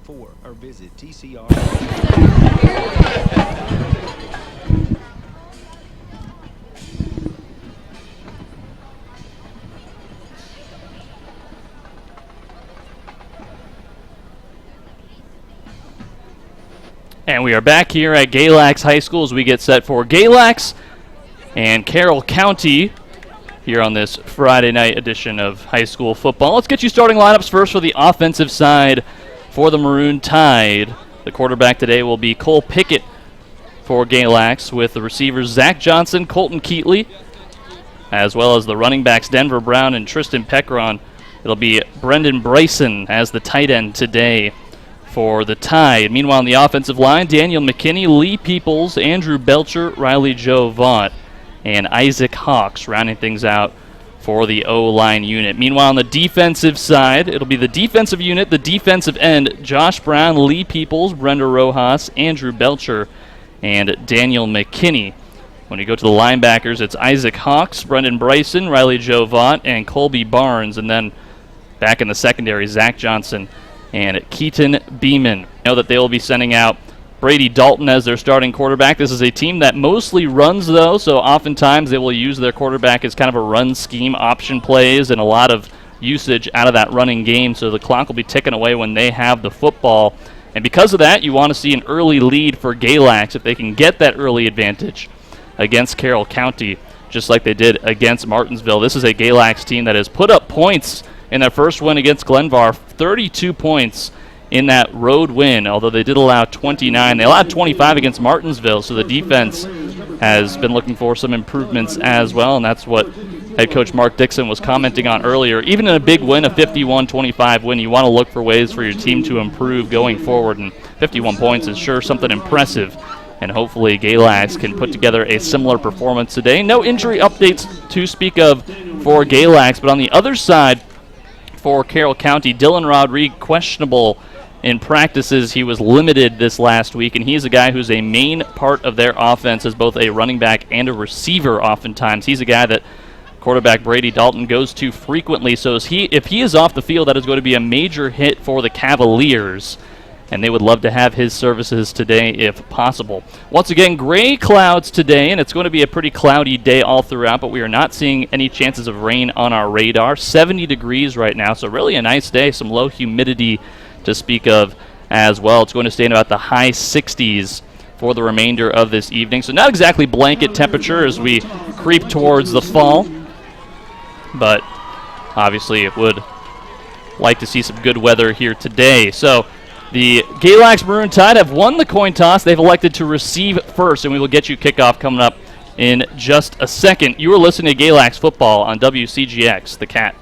4 or visit TCR. And we are back here at Galax High School as we get set for Galax and Carroll County here on this Friday night edition of high school football. Let's get you starting lineups first for the offensive side for the Maroon Tide. The quarterback today will be Cole Pickett for Galax, with the receivers Zach Johnson, Colton Keatley, as well as the running backs Denver Brown and Tristan Peckron. It'll be Brendan Bryson as the tight end today for the Tide. Meanwhile, on the offensive line, Daniel McKinney, Lee Peoples, Andrew Belcher, Riley Joe Vaught, and Isaac Hawks rounding things out for the O-line unit. Meanwhile, on the defensive side, it'll be the defensive unit, the defensive end, Josh Brown, Lee Peoples, Brenda Rojas, Andrew Belcher, and Daniel McKinney. When you go to the linebackers, it's Isaac Hawks, Brendan Bryson, Riley Joe Vaught, and Colby Barnes. And then back in the secondary, Zach Johnson and Keaton Beeman. You know that they will be sending out Brady Dalton as their starting quarterback. This is a team that mostly runs, though, so oftentimes they will use their quarterback as kind of a run scheme, option plays, and a lot of usage out of that running game, so the clock will be ticking away when they have the football. And because of that, you want to see an early lead for Galax if they can get that early advantage against Carroll County, just like they did against Martinsville. This is a Galax team that has put up points in their first win against Glenvar, 32 points in that road win, although they did allow 29. They allowed 25 against Martinsville, so the defense has been looking for some improvements as well, and that's what head coach Mark Dixon was commenting on earlier. Even in a big win, a 51-25 win, you want to look for ways for your team to improve going forward, and 51 points is sure something impressive, and hopefully Galax can put together a similar performance today. No injury updates to speak of for Galax, but on the other side, for Carroll County, Dylan Rodrigue questionable in practices. He was limited this last week, and he's a guy who's a main part of their offense as both a running back and a receiver oftentimes. He's a guy that quarterback Brady Dalton goes to frequently, so if he is off the field, that is going to be a major hit for the Cavaliers, and they would love to have his services today if possible. Once again, gray clouds today, and it's going to be a pretty cloudy day all throughout, but we are not seeing any chances of rain on our radar. 70 degrees right now, so really a nice day. Some low humidity to speak of as well. It's going to stay in about the high 60s for the remainder of this evening. So not exactly blanket temperature as we creep towards the fall, but obviously it would like to see some good weather here today. So the Galax Maroon Tide have won the coin toss. They've elected to receive first, and we will get you kickoff coming up in just a second. You are listening to Galax Football on WCGX, The Cat.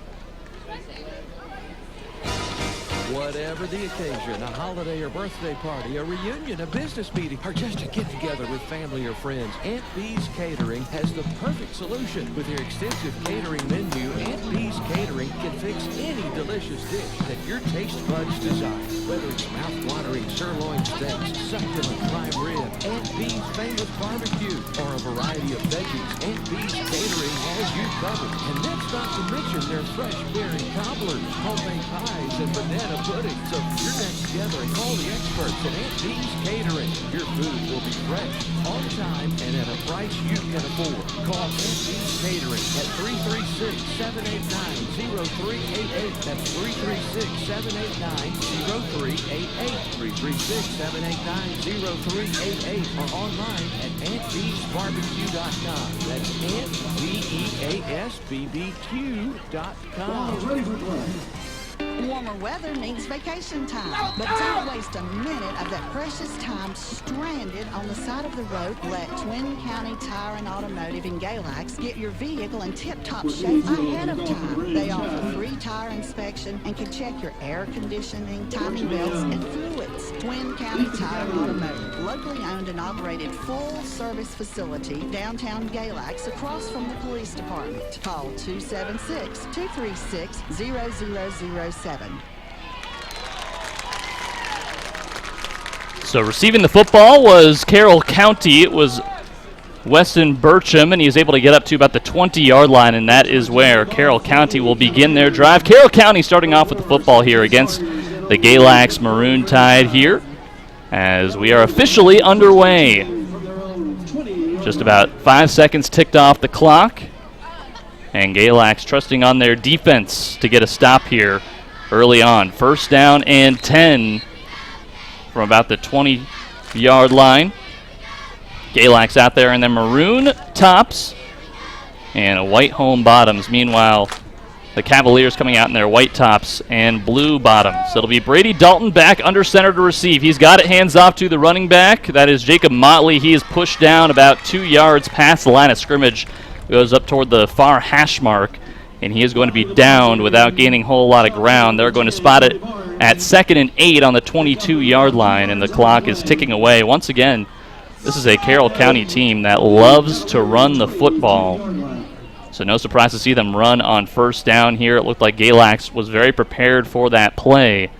Whatever the occasion, a holiday or birthday party, a reunion, a business meeting, or just a get-together with family or friends, Aunt Bee's Catering has the perfect solution. With their extensive catering menu, Aunt Bee's Catering can fix any delicious dish that your taste buds desire. Whether it's mouth-watering sirloin steaks, succulent prime rib, Aunt Bee's famous barbecue, or a variety of veggies, Aunt Bee's Catering has you covered. And that's not to mention their fresh berry cobblers, homemade pies, and banana pudding. So you're next together and call the experts at Aunt Bee's Catering. Your food will be fresh, on time, and at a price you can afford. Call Aunt Bee's Catering at 336-789-0388. That's 336-789-0388. 336-789-0388. Or online at AuntBeesBarbecue.com. That's AuntBeasBBQ.com. Warmer weather means vacation time, but don't waste a minute of that precious time stranded on the side of the road. Let Twin County Tire and Automotive in Galax get your vehicle in tip-top shape ahead of time. They offer free tire inspection and can check your air conditioning, timing belts, and fluids. Twin County Tire and Automotive, locally owned and operated full-service facility, downtown Galax, across from the police department. Call 276-236-0007. So receiving the football was Carroll County. It was Weston Burcham, and he was able to get up to about the 20-yard line, and that is where Carroll County will begin their drive. Carroll County starting off with the football here against the Galax Maroon Tide here as we are officially underway. Just about 5 seconds ticked off the clock. And Galax trusting on their defense to get a stop here early on. First down and 10 from about the 20-yard line. Galax out there in their maroon tops and white home bottoms. Meanwhile, the Cavaliers coming out in their white tops and blue bottoms. It'll be Brady Dalton back under center to receive. He's got it hands off to the running back. That is Jacob Motley. He is pushed down about 2 yards past the line of scrimmage. Goes up toward the far hash mark, and he is going to be downed without gaining a whole lot of ground. They're going to spot it at 2nd and 8 on the 22-yard line, and the clock is ticking away. Once again, this is a Carroll County team that loves to run the football. So no surprise to see them run on first down here. It looked like Galax was very prepared for that play.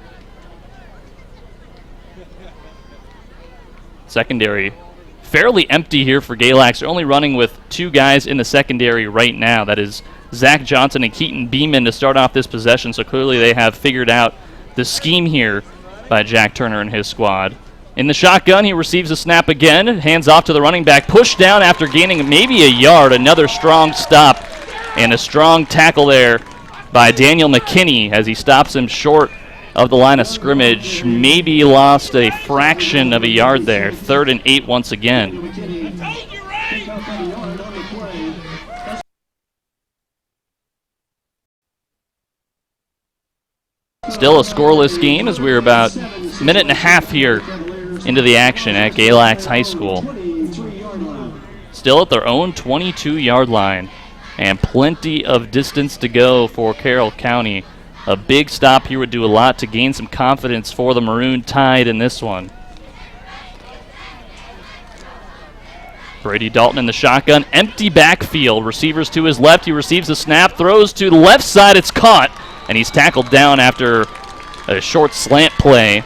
Secondary fairly empty here for Galax. They're only running with 2 guys in the secondary right now. That is Zach Johnson and Keaton Beeman to start off this possession. So clearly they have figured out the scheme here by Jack Turner and his squad. In the shotgun, he receives a snap again. Hands off to the running back. Pushed down after gaining maybe a yard. Another strong stop and a strong tackle there by Daniel McKinney as he stops him short of the line of scrimmage. Maybe lost a fraction of a yard there. 3rd and 8 once again. Still a scoreless game as we're about a minute and a half here into the action at Galax High School. Still at their own 22-yard line and plenty of distance to go for Carroll County. A big stop here would do a lot to gain some confidence for the Maroon Tide in this one. Brady Dalton in the shotgun. Empty backfield. Receivers to his left. He receives the snap. Throws to the left side. It's caught. And he's tackled down after a short slant play.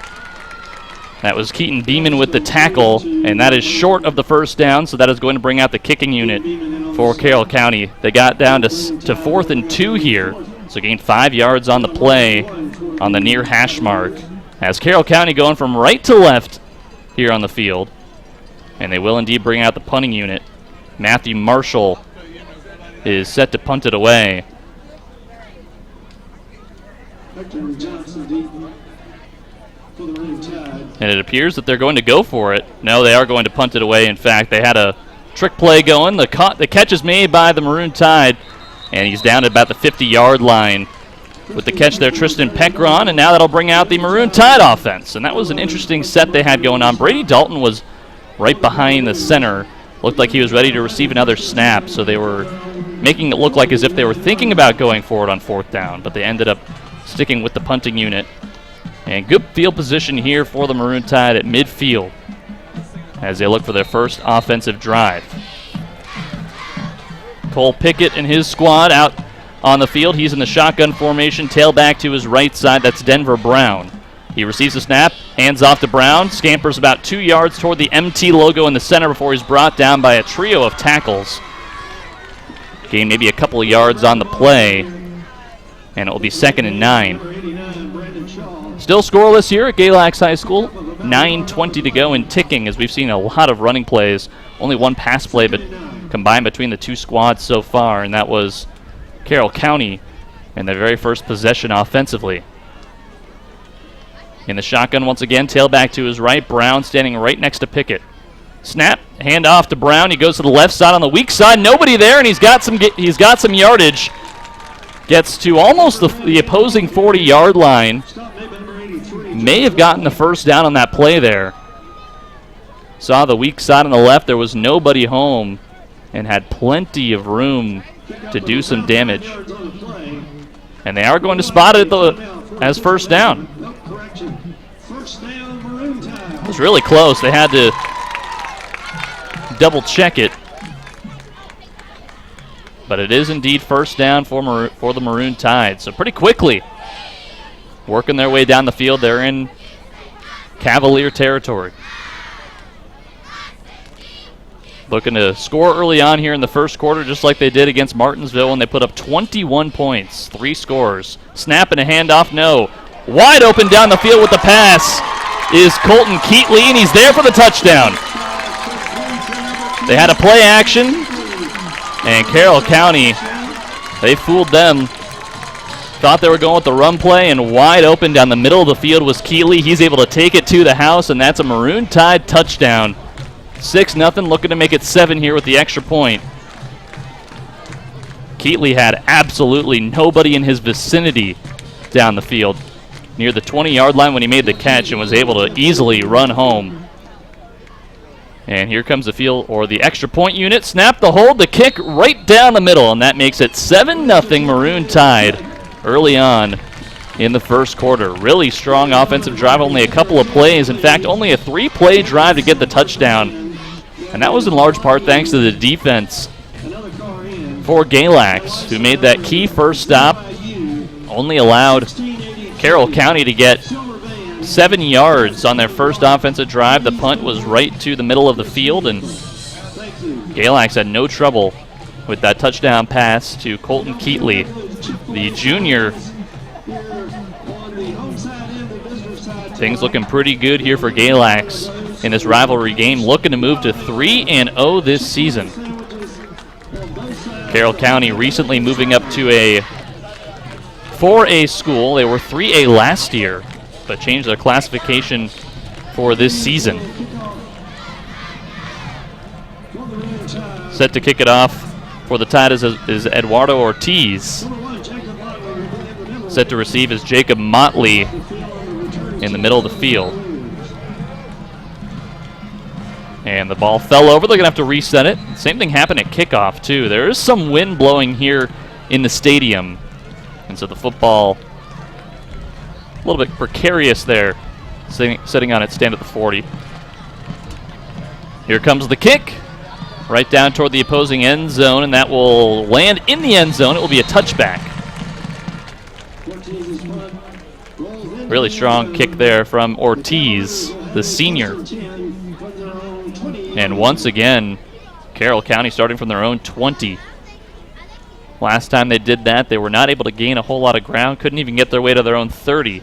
That was Keaton Beeman with the tackle. And that is short of the first down. So that is going to bring out the kicking unit for Carroll County. They got down to 4th and 2 here. So gained 5 yards on the play on the near hash mark. As Carroll County going from right to left here on the field. And they will indeed bring out the punting unit. Matthew Marshall is set to punt it away. And it appears that they're going to go for it. No, they are going to punt it away. In fact, they had a trick play going. The catch is made by the Maroon Tide. And he's down at about the 50-yard line with the catch there, Tristan Peckron, and now that'll bring out the Maroon Tide offense. And that was an interesting set they had going on. Brady Dalton was right behind the center. Looked like he was ready to receive another snap, so they were making it look like as if they were thinking about going for it on 4th down, but they ended up sticking with the punting unit. And good field position here for the Maroon Tide at midfield as they look for their first offensive drive. Cole Pickett and his squad out on the field. He's in the shotgun formation, tailback to his right side. That's Denver Brown. He receives the snap, hands off to Brown, scampers about 2 yards toward the MT logo in the center before he's brought down by a trio of tackles. Gained maybe a couple of yards on the play, and it will be 2nd and 9. Still scoreless here at Galax High School. 9:20 to go and ticking as we've seen a lot of running plays. Only one pass play, but combined between the two squads so far, and that was Carroll County in their very first possession offensively. In the shotgun once again, tailback to his right, Brown standing right next to Pickett. Snap, hand off to Brown. He goes to the left side on the weak side. Nobody there, and he's got some yardage. Gets to almost the opposing 40-yard line. May have gotten the first down on that play there. Saw the weak side on the left. There was nobody home and had plenty of room to do some damage. And they are going to spot it as first down. It was really close. They had to double check it. But it is indeed first down for the Maroon Tide. So pretty quickly, working their way down the field. They're in Cavalier territory. Looking to score early on here in the first quarter, just like they did against Martinsville when they put up 21 points, 3 scores. Snap and a handoff, no. Wide open down the field with the pass is Colton Keatley, and he's there for the touchdown. They had a play action, and Carroll County, they fooled them. Thought they were going with the run play, and wide open down the middle of the field was Keatley. He's able to take it to the house, and that's a Maroon Tide touchdown. 6-0, looking to make it 7 here with the extra point. Keatley had absolutely nobody in his vicinity down the field near the 20-yard line when he made the catch and was able to easily run home. And here comes the extra point unit. Snap the hold, the kick right down the middle, and that makes it 7-0 Maroon Tide early on in the first quarter. Really strong offensive drive, only a couple of plays. In fact, only a 3-play drive to get the touchdown. And that was in large part thanks to the defense for Galax, who made that key first stop. Only allowed Carroll County to get 7 yards on their first offensive drive. The punt was right to the middle of the field, and Galax had no trouble with that touchdown pass to Colton Keatley, the junior. Things looking pretty good here for Galax in this rivalry game, looking to move to 3-0 this season. Carroll County recently moving up to a 4A school. They were 3A last year, but changed their classification for this season. Set to kick it off for the Tide is Eduardo Ortiz. Set to receive is Jacob Motley in the middle of the field. And the ball fell over. They're going to have to reset it. Same thing happened at kickoff, too. There is some wind blowing here in the stadium. And so the football, a little bit precarious there, sitting on its stand at the 40. Here comes the kick, right down toward the opposing end zone, and that will land in the end zone. It will be a touchback. Really strong kick there from Ortiz, the senior. And once again, Carroll County starting from their own 20. Last time they did that, they were not able to gain a whole lot of ground, couldn't even get their way to their own 30.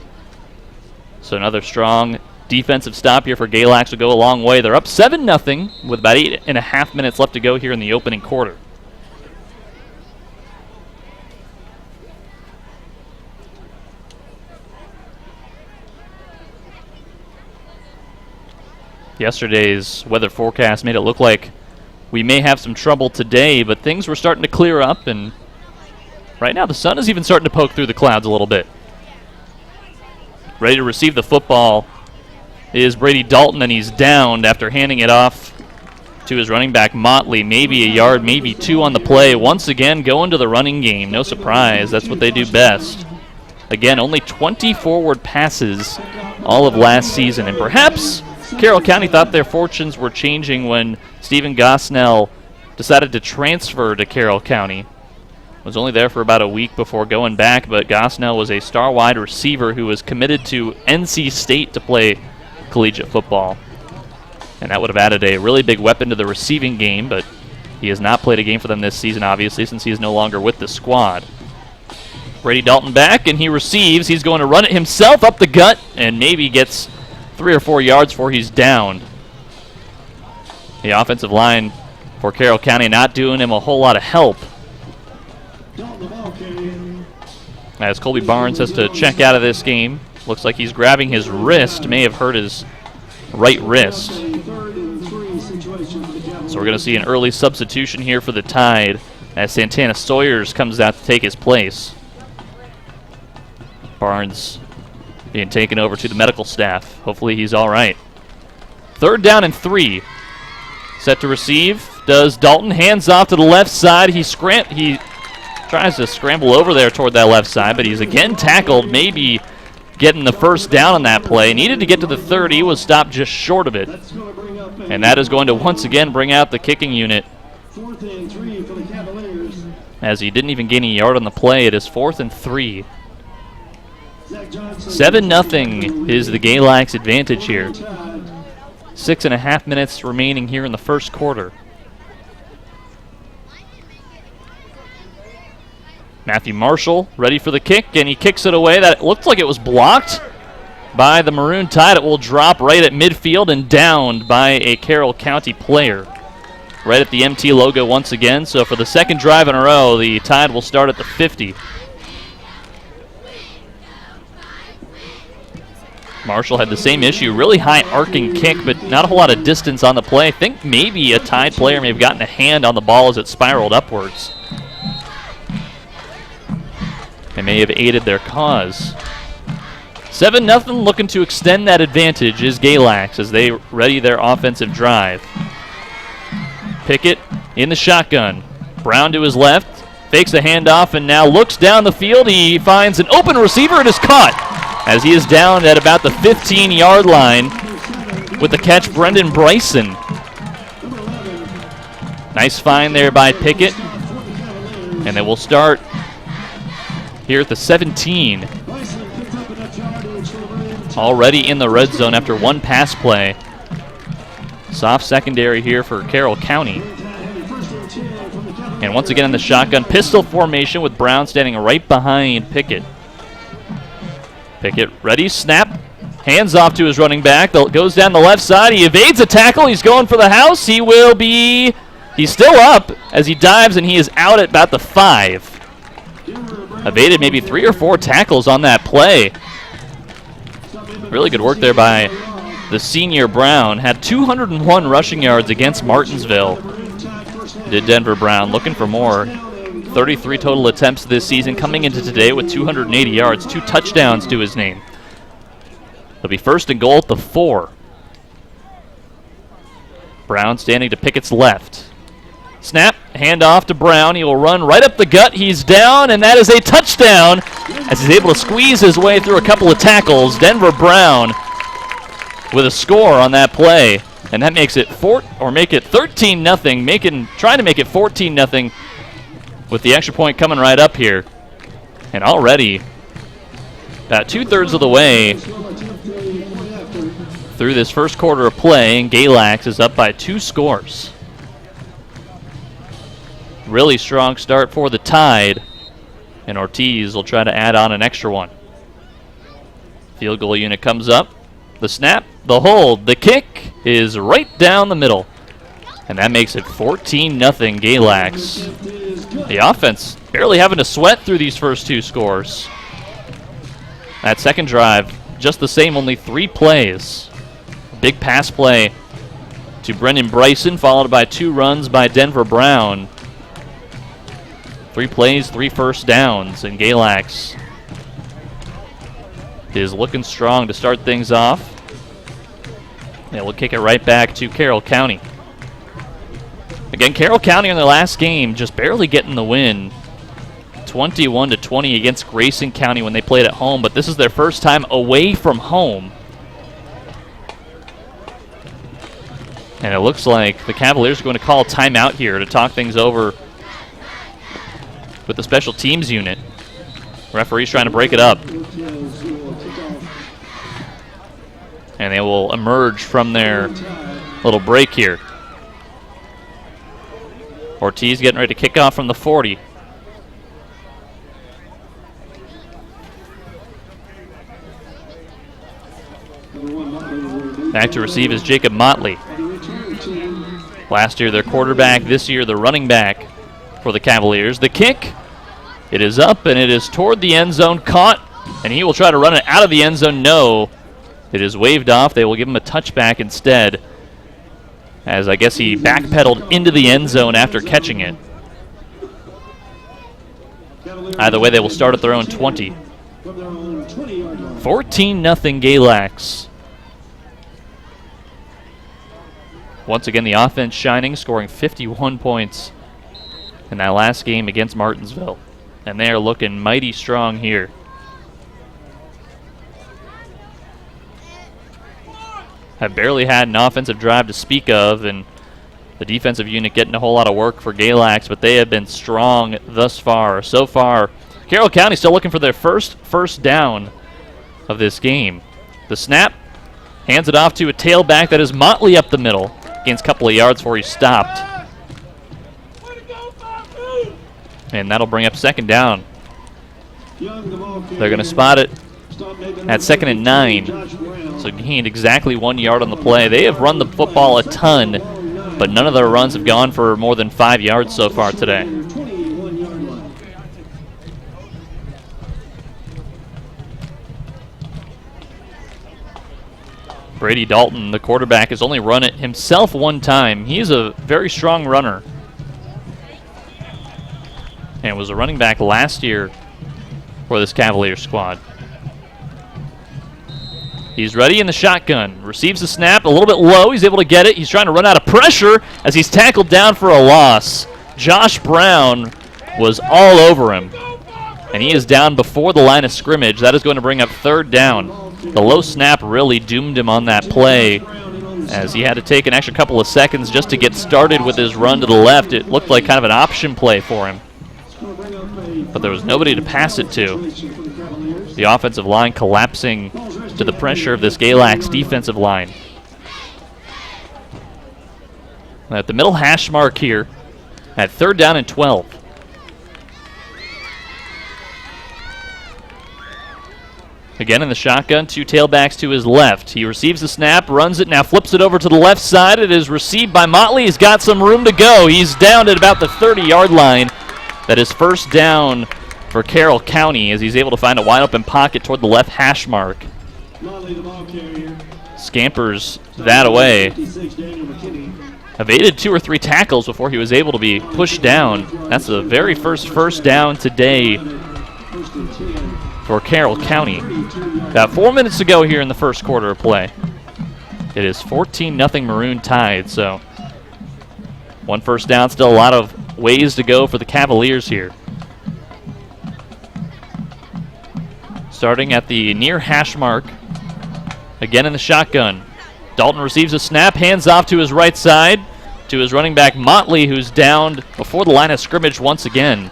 So another strong defensive stop here for Galax will go a long way. They're up 7-0 with about 8.5 minutes left to go here in the opening quarter. Yesterday's weather forecast made it look like we may have some trouble today, but things were starting to clear up, and right now the sun is even starting to poke through the clouds a little bit. Ready to receive the football is Brady Dalton, and he's downed after handing it off to his running back Motley. Maybe a yard, maybe 2 on the play. Once again, going to the running game. No surprise. That's what they do best. Again, only 20 forward passes all of last season, and perhaps Carroll County thought their fortunes were changing when Stephen Gosnell decided to transfer to Carroll County. Was only there for about a week before going back, but Gosnell was a star wide receiver who was committed to NC State to play collegiate football. And that would have added a really big weapon to the receiving game, but he has not played a game for them this season, obviously, since he is no longer with the squad. Brady Dalton back, and he receives. He's going to run it himself up the gut, and maybe gets 3 or 4 yards before he's downed. The offensive line for Carroll County not doing him a whole lot of help, as Colby Barnes has to check out of this game. Looks like he's grabbing his wrist, may have hurt his right wrist. So we're going to see an early substitution here for the Tide as Santana Sawyers comes out to take his place. Barnes being taken over to the medical staff. Hopefully he's all right. 3rd down and 3. Set to receive. Does Dalton. Hands off to the left side. He tries to scramble over there toward that left side, but he's again tackled, maybe getting the first down on that play. Needed to get to the 30, was stopped just short of it. And that is going to once again bring out the kicking unit, as he didn't even gain a yard on the play. It is 4th and 3. 7-0 is the Galax advantage here. 6.5 minutes remaining here in the first quarter. Matthew Marshall ready for the kick, and he kicks it away. That looked like it was blocked by the Maroon Tide. It will drop right at midfield and downed by a Carroll County player. Right at the MT logo once again. So for the second drive in a row, the Tide will start at the 50. Marshall had the same issue, really high arcing kick, but not a whole lot of distance on the play. I think maybe a Tide player may have gotten a hand on the ball as it spiraled upwards. It may have aided their cause. 7-0, looking to extend that advantage is Galax as they ready their offensive drive. Pickett in the shotgun. Brown to his left, fakes a handoff, and now looks down the field. He finds an open receiver and is caught as he is down at about the 15-yard line with the catch, Brendan Bryson. Nice find there by Pickett. And then we'll start here at the 17. Already in the red zone after one pass play. Soft secondary here for Carroll County. And once again in the shotgun pistol formation with Brown standing right behind Pickett. Pickett ready, snap, hands off to his running back, goes down the left side, he evades a tackle, he's going for the house, he's still up as he dives and he is out at about the 5. Evaded maybe 3 or 4 tackles on that play. Really good work there by the senior Brown. Had 201 rushing yards against Martinsville. Did Denver Brown, looking for more. 33 total attempts this season, coming into today with 280 yards, 2 touchdowns to his name. It'll be first and goal at the 4. Brown standing to Pickett's left. Snap, handoff to Brown. He will run right up the gut. He's down, and that is a touchdown as he's able to squeeze his way through a couple of tackles. Denver Brown with a score on that play, and that makes it 13-0, trying to make it 14-0 with the extra point coming right up here. And already about 2/3 of the way through this first quarter of play, and Galax is up by 2 scores. Really strong start for the Tide, and Ortiz will try to add on an extra one. Field goal unit comes up. The snap, the hold, the kick is right down the middle. And that makes it 14-0 Galax. The offense barely having to sweat through these first 2 scores. That second drive, just the same, only 3 plays. Big pass play to Brendan Bryson, followed by 2 runs by Denver Brown. 3 plays, 3 first downs, and Galax is looking strong to start things off. And we'll kick it right back to Carroll County. Again, Carroll County in their last game just barely getting the win. 21-20 against Grayson County when they played at home, but this is their first time away from home. And it looks like the Cavaliers are going to call a timeout here to talk things over with the special teams unit. Referee's trying to break it up. And they will emerge from their little break here. Ortiz getting ready to kick off from the 40. Back to receive is Jacob Motley. Last year their quarterback, this year the running back for the Cavaliers. The kick, it is up and it is toward the end zone, caught, and he will try to run it out of the end zone. No, it is waved off. They will give him a touchback instead, as I guess he backpedaled into the end zone after catching it. Either way, they will start at their own 20. 14-0 Galax. Once again, the offense shining, scoring 51 points in that last game against Martinsville. And they are looking mighty strong here. Have barely had an offensive drive to speak of, and the defensive unit getting a whole lot of work for Galax, but they have been strong thus far. So far, Carroll County still looking for their first down of this game. The snap, hands it off to a tailback. That is Motley up the middle. Gains a couple of yards before he stopped. And that'll bring up second down They're going to spot it at 2nd and 9. So gained exactly 1 yard on the play. They have run the football a ton, but none of their runs have gone for more than 5 yards so far today. Brady Dalton, the quarterback, has only run it himself one time. He is a very strong runner and was a running back last year for this Cavaliers squad. He's ready in the shotgun. Receives the snap a little bit low. He's able to get it. He's trying to run out of pressure as he's tackled down for a loss. Josh Brown was all over him, and he is down before the line of scrimmage. That is going to bring up 3rd down. The low snap really doomed him on that play, as he had to take an extra couple of seconds just to get started with his run to the left. It looked like kind of an option play for him, but there was nobody to pass it to. The offensive line collapsing to the pressure of this Galax defensive line. At the middle hash mark here, at 3rd down and 12. Again in the shotgun, 2 tailbacks to his left. He receives the snap, runs it, now flips it over to the left side. It is received by Motley. He's got some room to go. He's down at about the 30-yard line. That is 1st down for Carroll County as he's able to find a wide open pocket toward the left hash mark. Scampers that away. Evaded 2 or 3 tackles before he was able to be pushed down. That's the very first down today for Carroll County. About 4 minutes to go here in the first quarter of play. It is 14-0 Maroon Tide, so 1 first down, still a lot of ways to go for the Cavaliers here. Starting at the near hash mark, again in the shotgun. Dalton receives a snap, hands off to his right side to his running back Motley, who's downed before the line of scrimmage once again.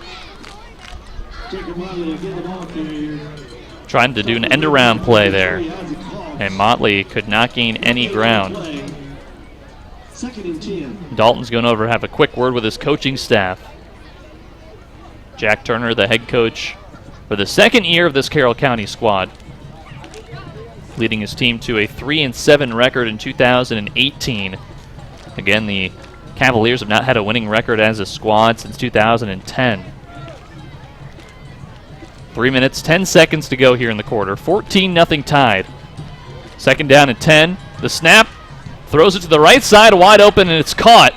Trying to do an end-around play there, and Motley could not gain any ground. Dalton's going over to have a quick word with his coaching staff. Jack Turner, the head coach for the 2nd year of this Carroll County squad, leading his team to a 3-7 record in 2018. Again, the Cavaliers have not had a winning record as a squad since 2010. 3 minutes, 10 seconds to go here in the quarter. 14-0 Tide. 2nd down and 10. The snap, throws it to the right side, wide open, and it's caught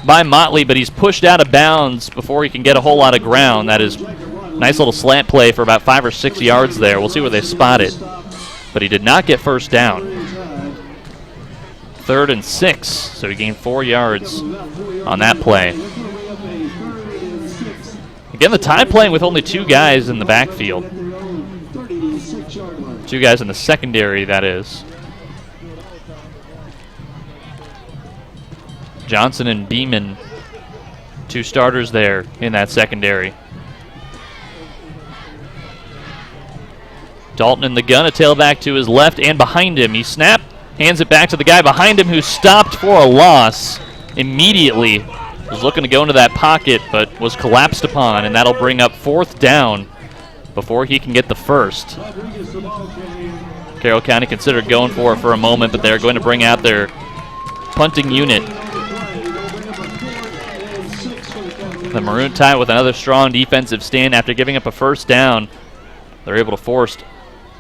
by Motley, but he's pushed out of bounds before he can get a whole lot of ground. That is a nice little slant play for about 5 or 6 yards there. We'll see where they spot it, but he did not get 1st down. 3rd and 6, so he gained 4 yards on that play. Again, the Tide playing with only 2 guys in the backfield. 2 guys in the secondary, that is. Johnson and Beeman, 2 starters there in that secondary. Dalton in the gun, a tailback to his left and behind him. He snapped, hands it back to the guy behind him who stopped for a loss immediately. Was looking to go into that pocket, but was collapsed upon, and that'll bring up 4th down before he can get the 1st. Carroll County considered going for it for a moment, but they're going to bring out their punting unit. The Maroon Tide with another strong defensive stand after giving up a 1st down. They're able to force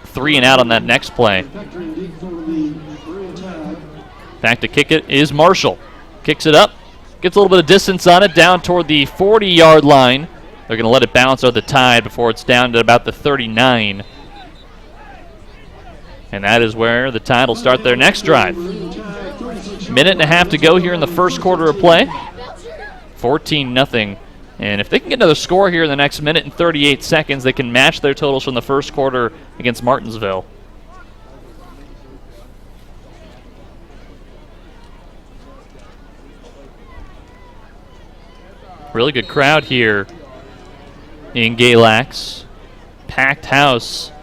3 and out on that next play. Back to kick it is Marshall. Kicks it up. Gets a little bit of distance on it, down toward the 40-yard line. They're going to let it bounce out the Tide before it's down to about the 39. And that is where the Tide will start their next drive. Minute and a half to go here in the first quarter of play. 14-0. And if they can get another score here in the next minute and 38 seconds, they can match their totals from the first quarter against Martinsville. Really good crowd here in Galax. Packed house.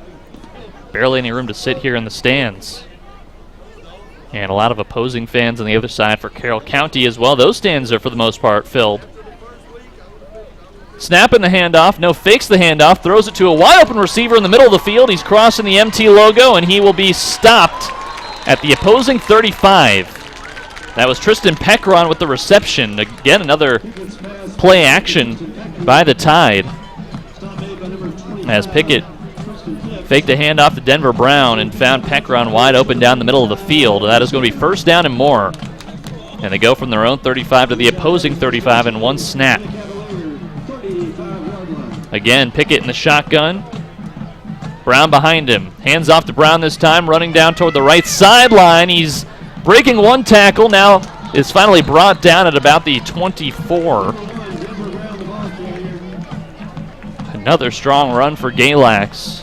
Barely any room to sit here in the stands. And a lot of opposing fans on the other side for Carroll County as well. Those stands are for the most part filled. Snapping the handoff. No, fakes the handoff. Throws it to a wide open receiver in the middle of the field. He's crossing the MT logo, and he will be stopped at the opposing 35. That was Tristan Peckron with the reception. Again, another play action by the Tide. As Pickett faked a handoff to Denver Brown and found Peckron wide open down the middle of the field. That is going to be first down and more. And they go from their own 35 to the opposing 35 in one snap. Again, Pickett in the shotgun. Brown behind him. Hands off to Brown this time, running down toward the right sideline. He's breaking one tackle, now is finally brought down at about the 24. Another strong run for Galax.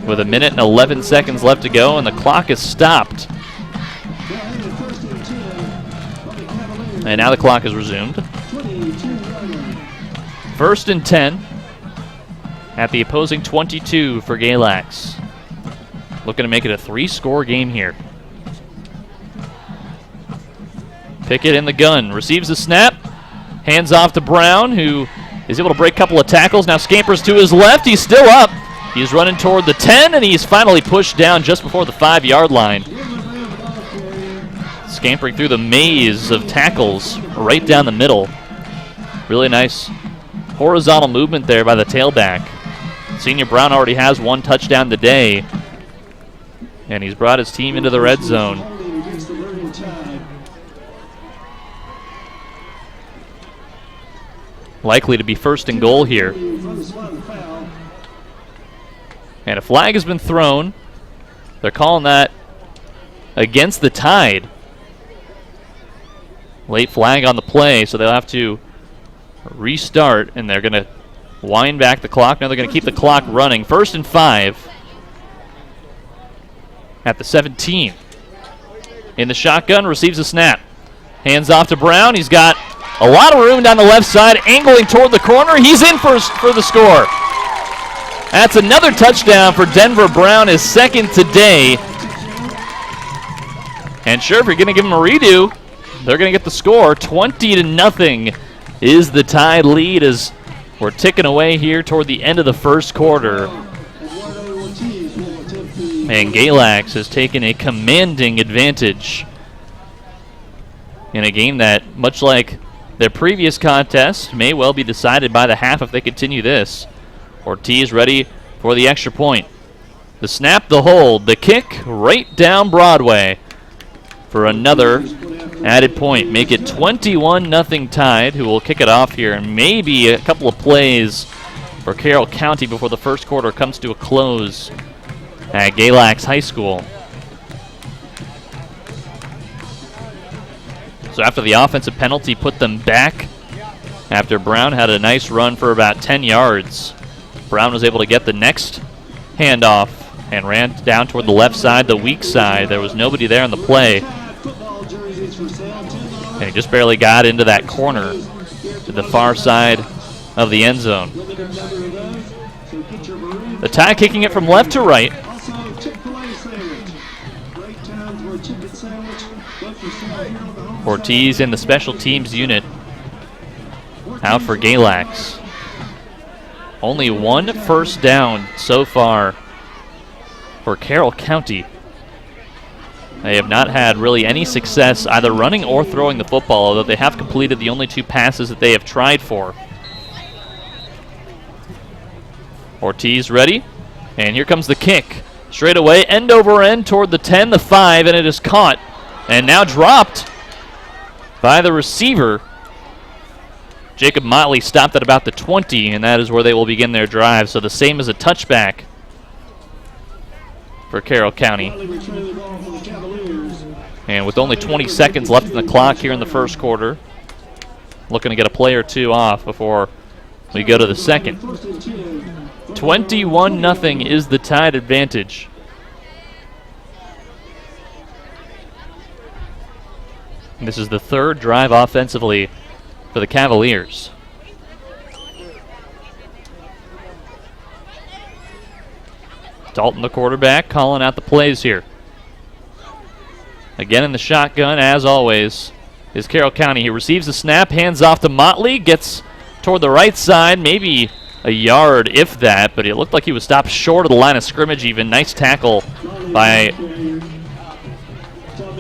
With 1 minute and 11 seconds left to go, and the clock is stopped. And now the clock is resumed. 1st and 10 at the opposing 22 for Galax. Looking to make it a 3-score game here. Pickett in the gun, receives the snap, hands off to Brown, who is able to break a couple of tackles. Now scampers to his left, he's still up. He's running toward the 10, and he's finally pushed down just before the 5-yard line. Scampering through the maze of tackles right down the middle. Really nice horizontal movement there by the tailback. Senior Brown already has 1 touchdown today, and he's brought his team into the red zone. Likely to be 1st and goal here. And a flag has been thrown. They're calling that against the Tide. Late flag on the play, so they'll have to restart, and they're going to wind back the clock. Now they're going to keep the clock running. 1st and 5 at the 17. In the shotgun, receives a snap. Hands off to Brown. He's got a lot of room down the left side, angling toward the corner. He's in for the score. That's another touchdown for Denver Brown, his 2nd today. And sure, if you're going to give him a redo, they're going to get the score. 20-0 is the Tide lead as we're ticking away here toward the end of the 1st quarter. And Galax has taken a commanding advantage in a game that, much like their previous contest, may well be decided by the half if they continue this. Ortiz ready for the extra point. The snap, the hold, the kick right down Broadway for another added point. Make it 21-0 Tide, who will kick it off here, and maybe a couple of plays for Carroll County before the 1st quarter comes to a close at Galax High School. So after the offensive penalty put them back, after Brown had a nice run for about 10 yards, Brown was able to get the next handoff and ran down toward the left side, the weak side. There was nobody there on the play. And he just barely got into that corner to the far side of the end zone. The Tide kicking it from left to right. Ortiz in the special teams unit out for Galax. Only 1 first down so far for Carroll County. They have not had really any success either running or throwing the football, although they have completed the only 2 passes that they have tried for. Ortiz ready, and here comes the kick. Straight away, end over end toward the 10, the 5, and it is caught and now dropped by the receiver. Jacob Motley stopped at about the 20, and that is where they will begin their drive. So the same as a touchback for Carroll County. And with only 20 seconds left in the clock here in the 1st quarter, looking to get a play or 2 off before we go to the 2nd. 21-0 is the Tide advantage. And this is the 3rd drive offensively for the Cavaliers. Dalton, the quarterback, calling out the plays here. Again in the shotgun, as always, is Carroll County. He receives the snap, hands off to Motley, gets toward the right side, maybe a yard, if that, but it looked like he was stopped short of the line of scrimmage even. Nice tackle by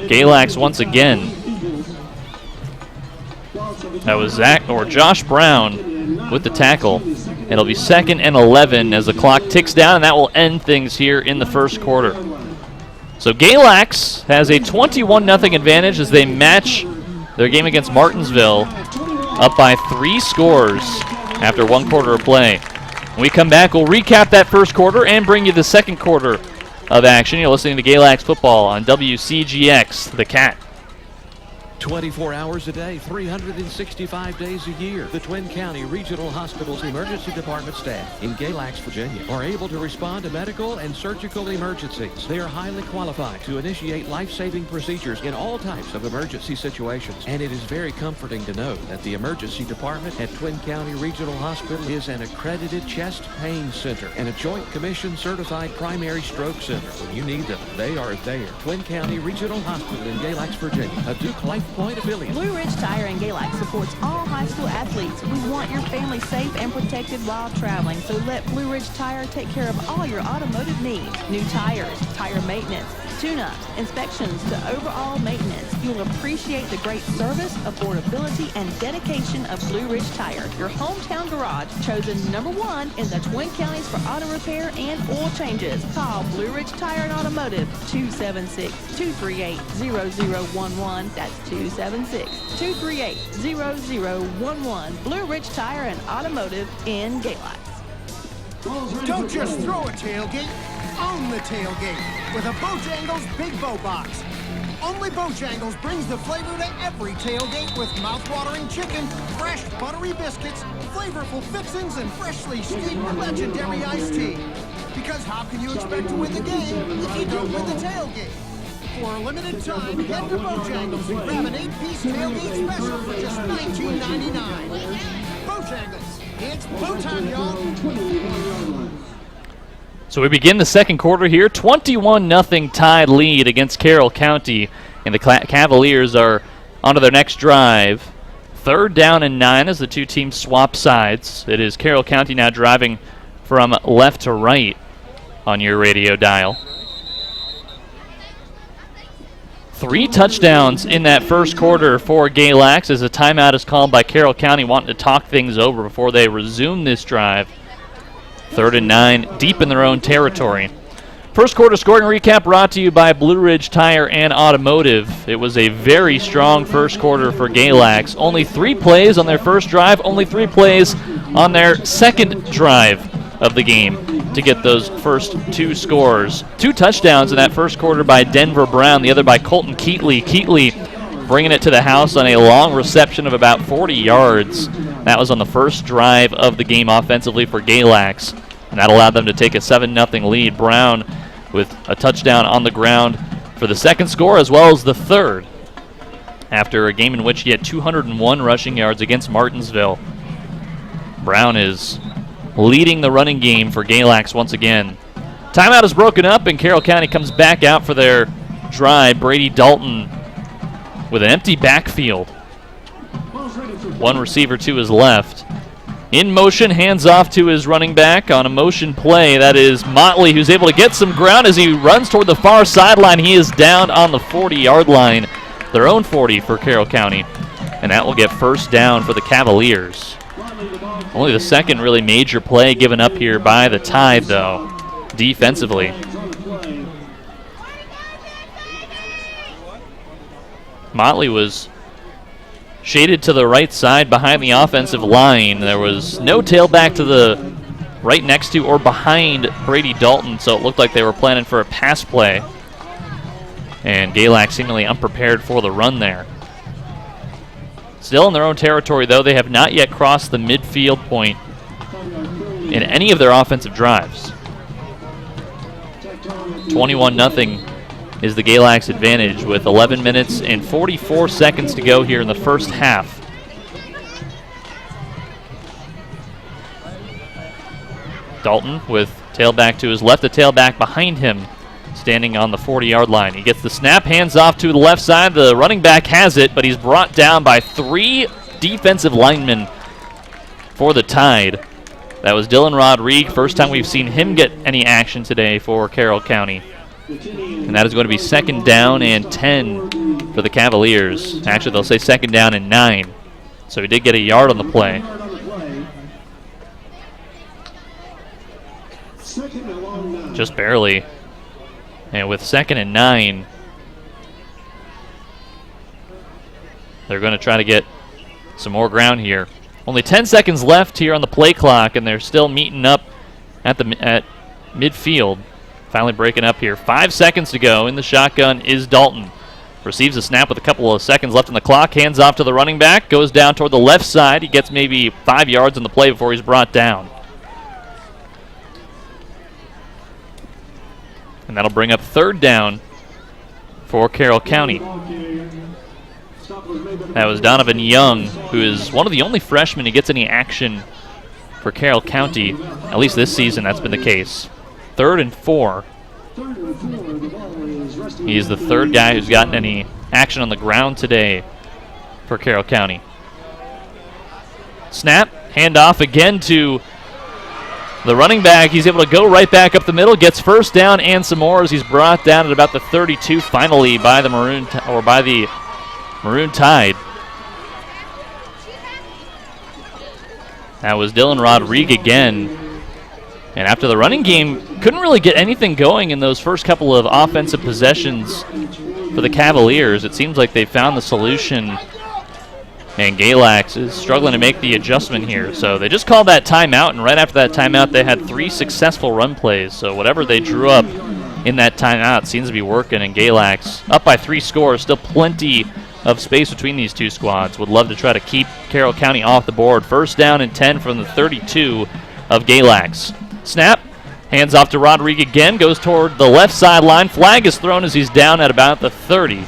Galax once again. That was Josh Brown with the tackle. It'll be 2nd and 11 as the clock ticks down, and that will end things here in the first quarter. So Galax has a 21-0 advantage as they match their game against Martinsville up by 3 scores after 1 quarter of play. When we come back, we'll recap that first quarter and bring you the second quarter of action. You're listening to Galax Football on WCGX, The Cat. 24 hours a day, 365 days a year. The Twin County Regional Hospital's emergency department staff in Galax, Virginia, are able to respond to medical and surgical emergencies. They are highly qualified to initiate life-saving procedures in all types of emergency situations. And it is very comforting to know that the emergency department at Twin County Regional Hospital is an accredited chest pain center and a Joint Commission certified primary stroke center. When you need them, they are there. Twin County Regional Hospital in Galax, Virginia, a Duke Life Point affiliate. Blue Ridge Tire in Galax supports all high school athletes. We want your family safe and protected while traveling, so let Blue Ridge Tire take care of all your automotive needs. New tires, tire maintenance, tune-ups, inspections to overall maintenance. You'll appreciate the great service, affordability, and dedication of Blue Ridge Tire, your hometown garage, chosen #1 in the Twin Counties for auto repair and oil changes. Call Blue Ridge Tire and Automotive, 276-238-0011. That's 276-238-0011. Blue Ridge Tire and Automotive in Galax. Don't just throw a tailgate, own the tailgate with a Bojangles Big Bow Box. Only Bojangles brings the flavor to every tailgate with mouth-watering chicken, fresh buttery biscuits, flavorful fixings, and freshly steeped legendary iced tea. Because how can you expect to win the game if you don't win the tailgate? For a limited time, head to Bojangles and grab an 8-piece tailgate special for just $19.99. Bojangles, it's bow time, y'all. So we begin the second quarter here. 21-0 tied lead against Carroll County, and the Cavaliers are onto their next drive. 3rd down and 9 as the two teams swap sides. It is Carroll County now driving from left to right on your radio dial. 3 touchdowns in that first quarter for Galax as a timeout is called by Carroll County, wanting to talk things over before they resume this drive. 3rd and 9, deep in their own territory. First quarter scoring recap brought to you by Blue Ridge Tire and Automotive. It was a very strong first quarter for Galax. Only 3 plays on their first drive, only 3 plays on their second drive of the game to get those first 2 scores. 2 touchdowns in that first quarter by Denver Brown, the other by Colton Keatley. Keatley bringing it to the house on a long reception of about 40 yards. That was on the first drive of the game offensively for Galax, and that allowed them to take a 7-0 lead. Brown with a touchdown on the ground for the second score as well as the third, after a game in which he had 201 rushing yards against Martinsville. Brown is leading the running game for Galax once again. Timeout is broken up, and Carroll County comes back out for their drive. Brady Dalton with an empty backfield. 1 receiver to his left. In motion, hands off to his running back on a motion play. That is Motley, who's able to get some ground as he runs toward the far sideline. He is down on the 40-yard line, their own 40 for Carroll County, and that will get first down for the Cavaliers. Only the second really major play given up here by the Tide, though, defensively. Motley was shaded to the right side behind the offensive line. There was no tailback to the right next to or behind Brady Dalton, so it looked like they were planning for a pass play. And Galax seemingly unprepared for the run there. Still in their own territory, though, they have not yet crossed the midfield point in any of their offensive drives. 21-0 is the Galax advantage with 11 minutes and 44 seconds to go here in the first half. Dalton with tailback to his left, the tailback behind him, standing on the 40-yard line. He gets the snap, hands off to the left side. The running back has it, but he's brought down by 3 defensive linemen for the Tide. That was Dylan Rodrigue. First time we've seen him get any action today for Carroll County. And that is going to be 2nd down and 10 for the Cavaliers. Actually, they'll say 2nd down and 9. So he did get a yard on the play. Just barely. And with 2nd and 9, they're going to try to get some more ground here. Only 10 seconds left here on the play clock, and they're still meeting up at midfield. Finally breaking up here. 5 seconds to go. In the shotgun is Dalton. Receives a snap with a couple of seconds left on the clock. Hands off to the running back. Goes down toward the left side. He gets maybe 5 yards on the play before he's brought down. And that'll bring up 3rd down for Carroll County. That was Donovan Young, who is one of the only freshmen who gets any action for Carroll County. At least this season, that's been the case. 3rd and 4. He's the 3rd guy who's gotten any action on the ground today for Carroll County. Snap, handoff again to the running back. He's able to go right back up the middle, gets 1st down and some more as he's brought down at about the 32 finally by the Maroon Tide. That was Dylan Rodrigue again. And after the running game, couldn't really get anything going in those first couple of offensive possessions for the Cavaliers. It seems like they found the solution, and Galax is struggling to make the adjustment here. So they just called that timeout, and right after that timeout, they had 3 successful run plays. So whatever they drew up in that timeout seems to be working, and Galax up by 3 scores. Still plenty of space between these two squads. Would love to try to keep Carroll County off the board. 1st down and 10 from the 32 of Galax. Snap, hands off to Rodrigue again, goes toward the left sideline. Flag is thrown as he's down at about the 30.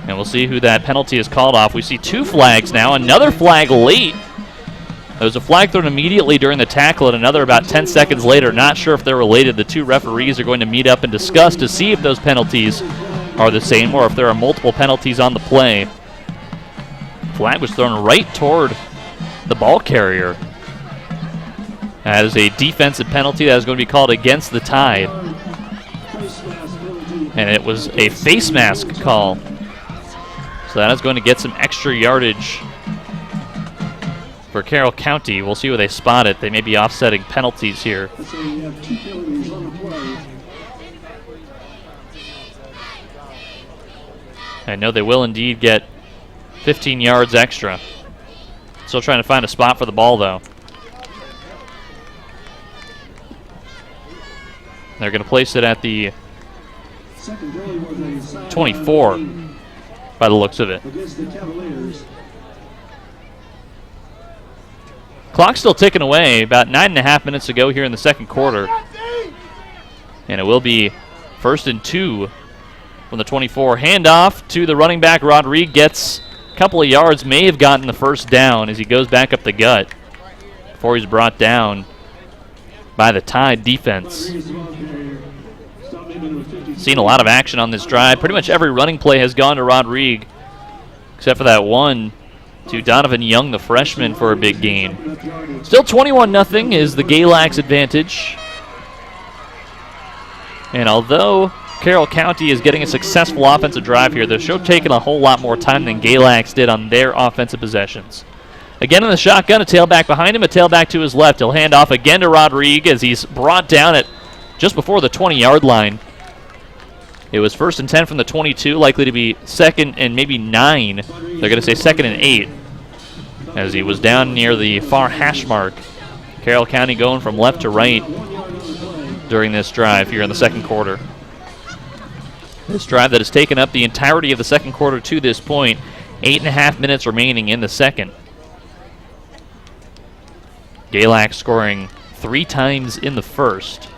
And we'll see who that penalty is called off. We see 2 flags now, another flag late. There was a flag thrown immediately during the tackle and another about 10 seconds later. Not sure if they're related. The 2 referees are going to meet up and discuss to see if those penalties are the same or if there are multiple penalties on the play. Flag was thrown right toward the ball carrier. That is a defensive penalty that is going to be called against the Tide. And it was a face mask call. So that is going to get some extra yardage for Carroll County. We'll see where they spot it. They may be offsetting penalties here. I know they will indeed get 15 yards extra. Still trying to find a spot for the ball, though. They're going to place it at the 24 by the looks of it. Clock's still ticking away. About 9.5 minutes to go here in the 2nd quarter. And it will be 1st and 2 from the 24. Handoff to the running back. Rodrigue gets a couple of yards. May have gotten the 1st down as he goes back up the gut before he's brought down by the Tide defense. Seen a lot of action on this drive. Pretty much every running play has gone to Rodrigue, except for that one to Donovan Young, the freshman, for a big gain. Still 21-0 is the Galax advantage. And although Carroll County is getting a successful offensive drive here, they're still taking a whole lot more time than Galax did on their offensive possessions. Again in the shotgun, a tailback behind him, a tailback to his left. He'll hand off again to Rodrigue as he's brought down at just before the 20-yard line. It was 1st and 10 from the 22, likely to be 2nd and maybe 9. They're going to say 2nd and 8 as he was down near the far hash mark. Carroll County going from left to right during this drive here in the 2nd quarter. This drive that has taken up the entirety of the 2nd quarter to this point. 8.5 minutes remaining in the 2nd. Galax scoring 3 times in the 1st.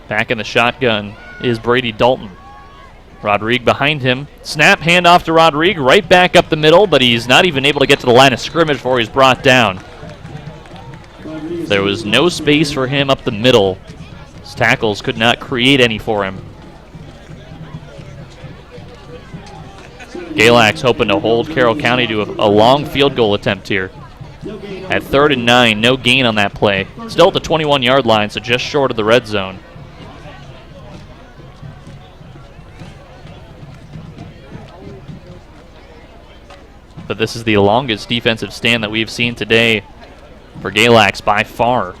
Back in the shotgun is Brady Dalton. Rodrigue behind him. Snap, handoff to Rodrigue, right back up the middle, but he's not even able to get to the line of scrimmage before he's brought down. There was no space for him up the middle. His tackles could not create any for him. Galax hoping to hold Carroll County to a long field goal attempt here. At 3rd and 9, no gain on that play. Still at the 21-yard line, so just short of the red zone. But this is the longest defensive stand that we've seen today for Galax by far.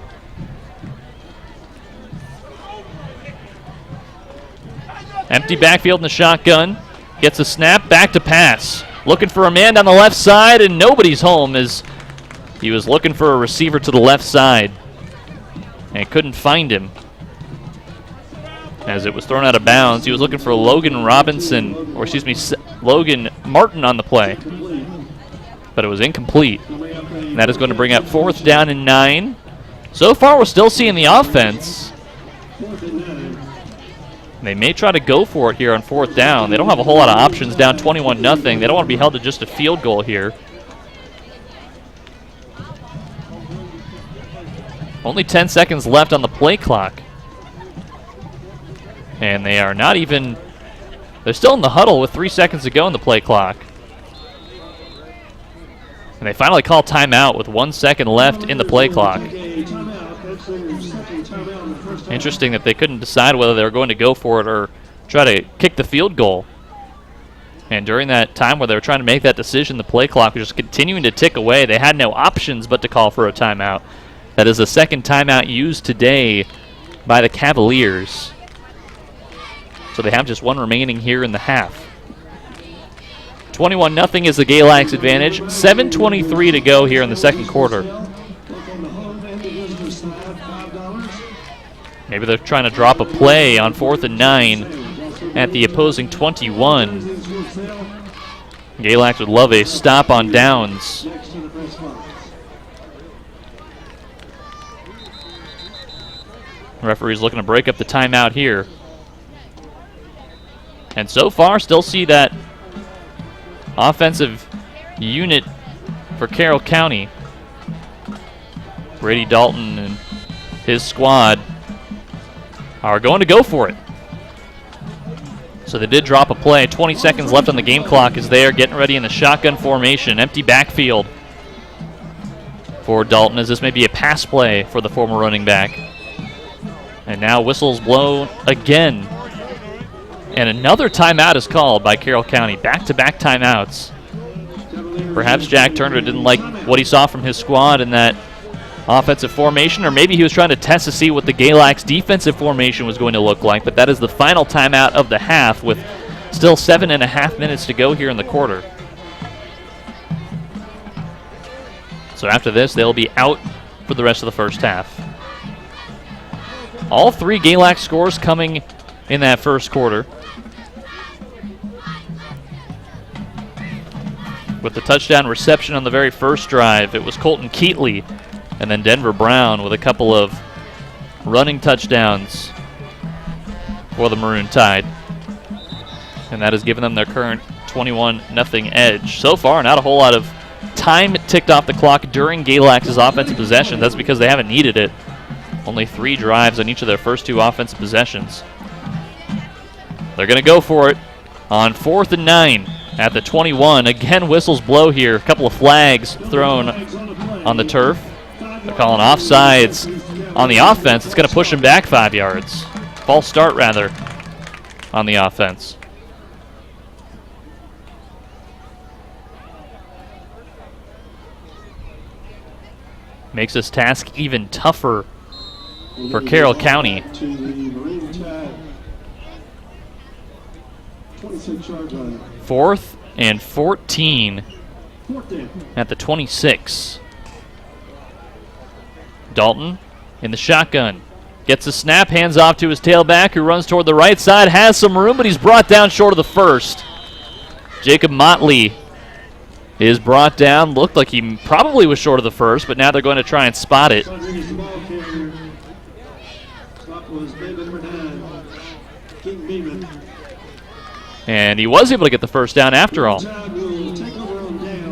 Empty backfield in the shotgun. Gets a snap, back to pass. Looking for a man down the left side, and nobody's home as he was looking for a receiver to the left side and couldn't find him. As it was thrown out of bounds, he was looking for Logan Robinson, or excuse me, Logan Martin on the play. But it was incomplete. And that is going to bring up 4th down and 9. So far, we're still seeing the offense. They may try to go for it here on 4th down. They don't have a whole lot of options, down 21-0. They don't want to be held to just a field goal here. Only 10 seconds left on the play clock. And they are not even... They're still in the huddle with 3 seconds to go in the play clock. And they finally call timeout with 1 second left in the play clock. Interesting that they couldn't decide whether they were going to go for it or try to kick the field goal. And during that time where they were trying to make that decision, the play clock was just continuing to tick away. They had no options but to call for a timeout. That is the second timeout used today by the Cavaliers. So they have just one remaining here in the half. 21-0 is the Galax advantage. 7:23 to go here in the second quarter. Maybe they're trying to drop a play on 4th and 9 at the opposing 21. Galax would love a stop on downs. Referee's looking to break up the timeout here. And so far, still see that offensive unit for Carroll County. Brady Dalton and his squad are going to go for it. So they did drop a play. 20 seconds left on the game clock as they are getting ready in the shotgun formation. Empty backfield for Dalton, as this may be a pass play for the former running back. And now whistles blown again. And another timeout is called by Carroll County. Back-to-back timeouts. Perhaps Jack Turner didn't like what he saw from his squad in that offensive formation, or maybe he was trying to test to see what the Galax defensive formation was going to look like. But that is the final timeout of the half with still 7.5 minutes to go here in the quarter. So after this, they'll be out for the rest of the first half. All 3 Galax scores coming in that first quarter. With the touchdown reception on the very first drive, it was Colton Keatley and then Denver Brown with a couple of running touchdowns for the Maroon Tide. And that has given them their current 21-0 edge. So far, not a whole lot of time ticked off the clock during Galax's offensive possession. That's because they haven't needed it. Only 3 drives on each of their first 2 offensive possessions. They're going to go for it on 4th and 9 at the 21. Again, whistles blow here. A couple of flags thrown on the turf. They're calling offsides on the offense. It's going to push them back 5 yards. False start, rather, on the offense. Makes this task even tougher for Carroll County. 4th and 14 at the 26. Dalton in the shotgun. Gets a snap, hands off to his tailback, who runs toward the right side, has some room, but he's brought down short of the first. Jacob Motley is brought down. Looked like he probably was short of the first, but now they're going to try and spot it. And he was able to get the first down after all.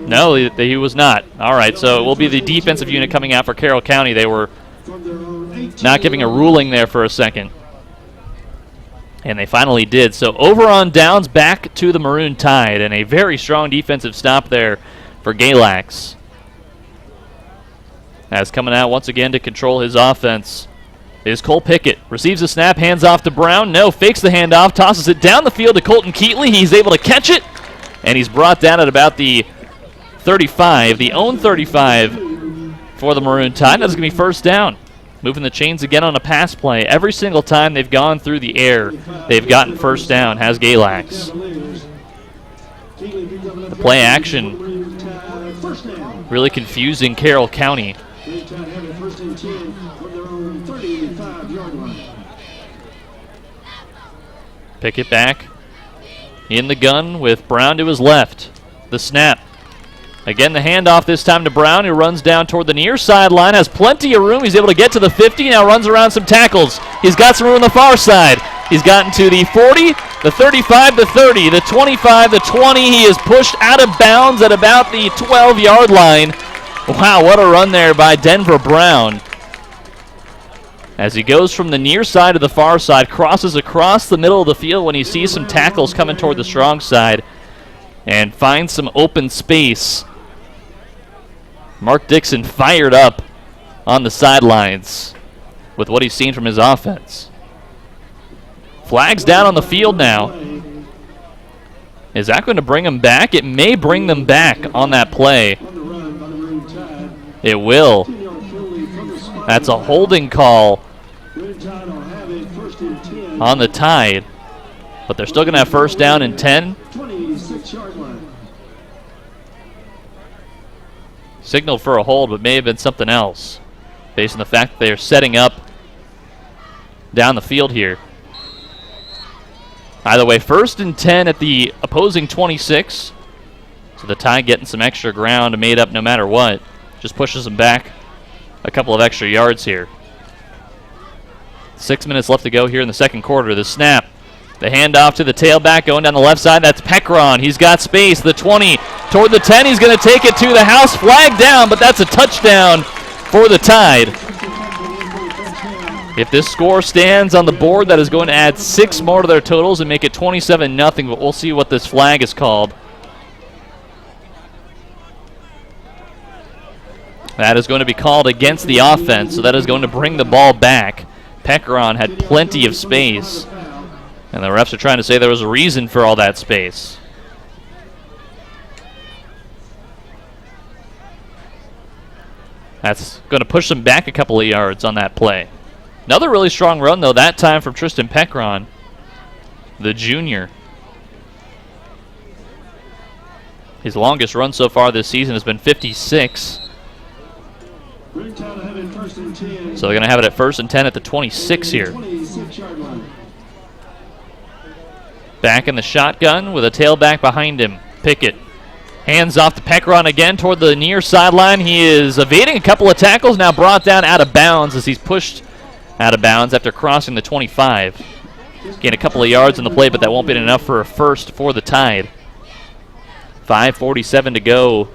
No, he was not. All right, so it will be the defensive unit coming out for Carroll County. They were not giving a ruling there for a second. And they finally did. So over on downs, back to the Maroon Tide, and a very strong defensive stop there for Galax. As coming out once again to control his offense is Cole Pickett. Receives the snap, hands off to Brown. No, fakes the handoff, tosses it down the field to Colton Keatley. He's able to catch it, and he's brought down at about the 35, the own 35 for the Maroon Tide. That's going to be first down. Moving the chains again on a pass play. Every single time they've gone through the air, they've gotten first down, has Galax. The play action really confusing Carroll County. Pickett back in the gun with Brown to his left. The snap. Again, the handoff this time to Brown, who runs down toward the near sideline, has plenty of room. He's able to get to the 50, now runs around some tackles. He's got some room on the far side. He's gotten to the 40, the 35, the 30, the 25, the 20. He is pushed out of bounds at about the 12-yard line. Wow, what a run there by Denver Brown. As he goes from the near side to the far side, crosses across the middle of the field when he sees some tackles coming toward the strong side, and finds some open space. Mark Dixon fired up on the sidelines with what he's seen from his offense. Flags down on the field now. Is that going to bring them back? It may bring them back on that play. It will. That's a holding call on the Tide. But they're still going to have first down and 10. Signaled for a hold, but may have been something else, based on the fact that they're setting up down the field here. Either way, first and 10 at the opposing 26. So the Tide getting some extra ground made up no matter what. Just pushes them back a couple of extra yards here. 6 minutes left to go here in the second quarter. The snap. The handoff to the tailback going down the left side. That's Pekron. He's got space. The 20 toward the 10. He's going to take it to the house. Flag down, but that's a touchdown for the Tide. If this score stands on the board, that is going to add 6 more to their totals and make it 27-0, but we'll see what this flag is called. That is going to be called against the offense, so that is going to bring the ball back. Pekron had plenty of space, and the refs are trying to say there was a reason for all that space. That's going to push them back a couple of yards on that play. Another really strong run, though, that time from Tristan Pekron, the junior. His longest run so far this season has been 56. So they're going to have it at first and 10 at the 26 here. Back in the shotgun with a tailback behind him. Pickett. Hands off to Pekron again toward the near sideline. He is evading a couple of tackles, now brought down out of bounds as he's pushed out of bounds after crossing the 25. Gain a couple of yards in the play, but that won't be enough for a first for the Tide. 5:47 to go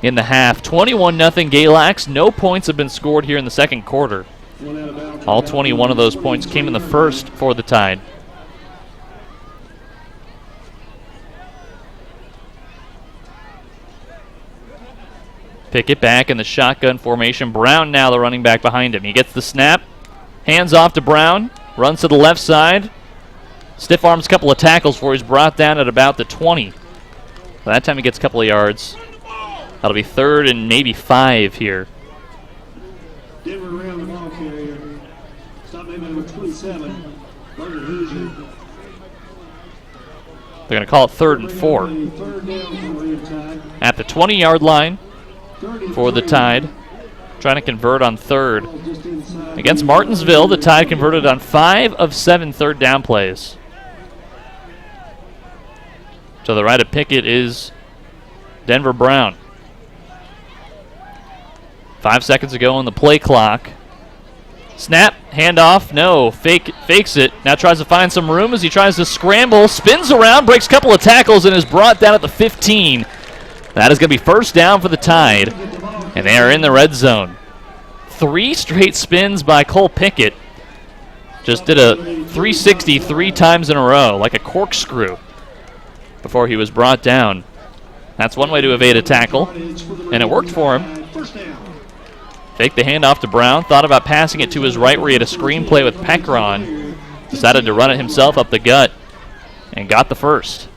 in the half. 21-0 Galax. No points have been scored here in the second quarter. All 21 of those points came in the first for the Tide. Pickett back in the shotgun formation. Brown now the running back behind him. He gets the snap. Hands off to Brown. Runs to the left side. Stiff arms a couple of tackles before he's brought down at about the 20. By that time he gets a couple of yards. That'll be 3rd and maybe 5 here. Denver around the ball carrier. Stop name number 27. They're going to call it 3rd and 4. At the 20-yard line for the Tide. Trying to convert on 3rd. Against Martinsville, the Tide converted on 5 of 7 third down plays. To the right of Pickett is Denver Brown. 5 seconds ago on the play clock. Snap, handoff, no, fakes it. Now tries to find some room as he tries to scramble, spins around, breaks a couple of tackles, and is brought down at the 15. That is going to be first down for the Tide, and they are in the red zone. 3 straight spins by Cole Pickett. Just did a 360 3 times in a row, like a corkscrew, before he was brought down. That's one way to evade a tackle, and it worked for him. Faked the handoff to Brown, thought about passing it to his right where he had a screen play with Pekron. Decided to run it himself up the gut, and got the first.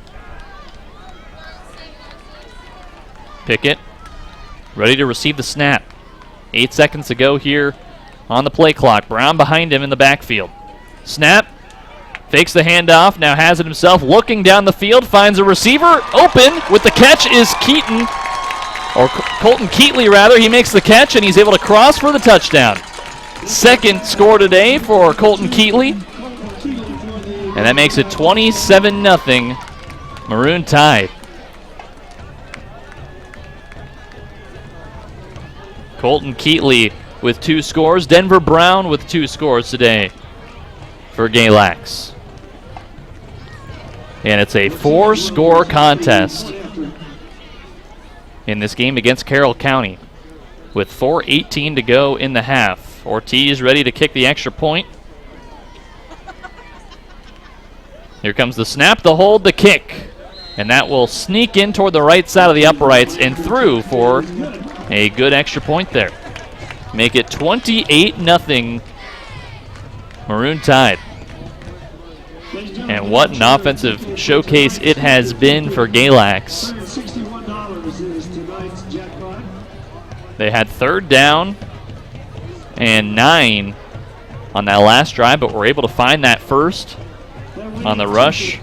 Pickett, ready to receive the snap. 8 seconds to go here on the play clock. Brown behind him in the backfield. Snap, fakes the handoff, now has it himself, looking down the field, finds a receiver, open, with the catch is Keaton, or Colton Keatley rather. He makes the catch and he's able to cross for the touchdown. Second score today for Colton Keatley, and that makes it 27-0 Maroon Tide. Colton Keatley with 2 scores, Denver Brown with 2 scores today for Galax. And it's a 4-score contest in this game against Carroll County with 4:18 to go in the half. Ortiz ready to kick the extra point. Here comes the snap, the hold, the kick. And that will sneak in toward the right side of the uprights and through for a good extra point there. Make it 28-0 Maroon Tide. And what an offensive showcase it has been for Galax. They had 3rd down and 9 on that last drive, but were able to find that first on the rush.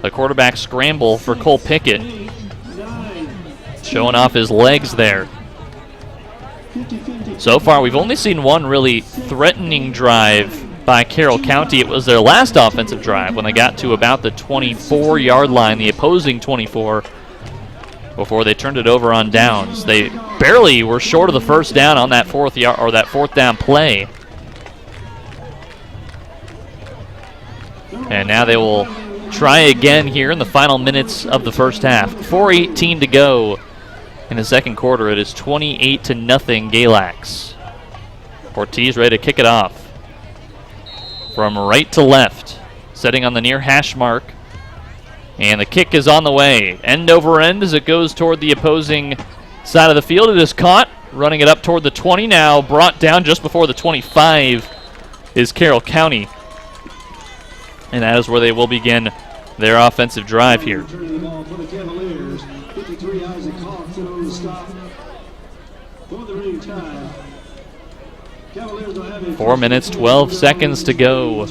The quarterback scramble for Cole Pickett, showing off his legs there. So far, we've only seen one really threatening drive by Carroll County. It was their last offensive drive when they got to about the 24-yard line, the opposing 24, before they turned it over on downs. They barely were short of the first down on that 4th down play. And now they will try again here in the final minutes of the first half. 4:18 to go in the second quarter. It is 28-0 Galax. Ortiz ready to kick it off. From right to left, setting on the near hash mark. And the kick is on the way. End over end as it goes toward the opposing side of the field. It is caught, running it up toward the 20, now brought down just before the 25 is Carroll County. And that is where they will begin their offensive drive here. 4 minutes, 12 seconds to go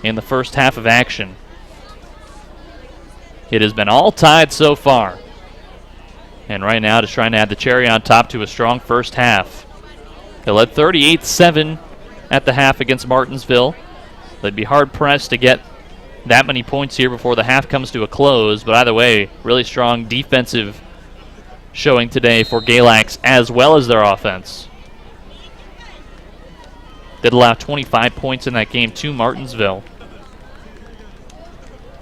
in the first half of action. It has been all tied so far. And right now, just trying to add the cherry on top to a strong first half. They led 38-7 at the half against Martinsville. They'd be hard-pressed to get that many points here before the half comes to a close. But either way, really strong defensive showing today for Galax as well as their offense. Did allow 25 points in that game to Martinsville.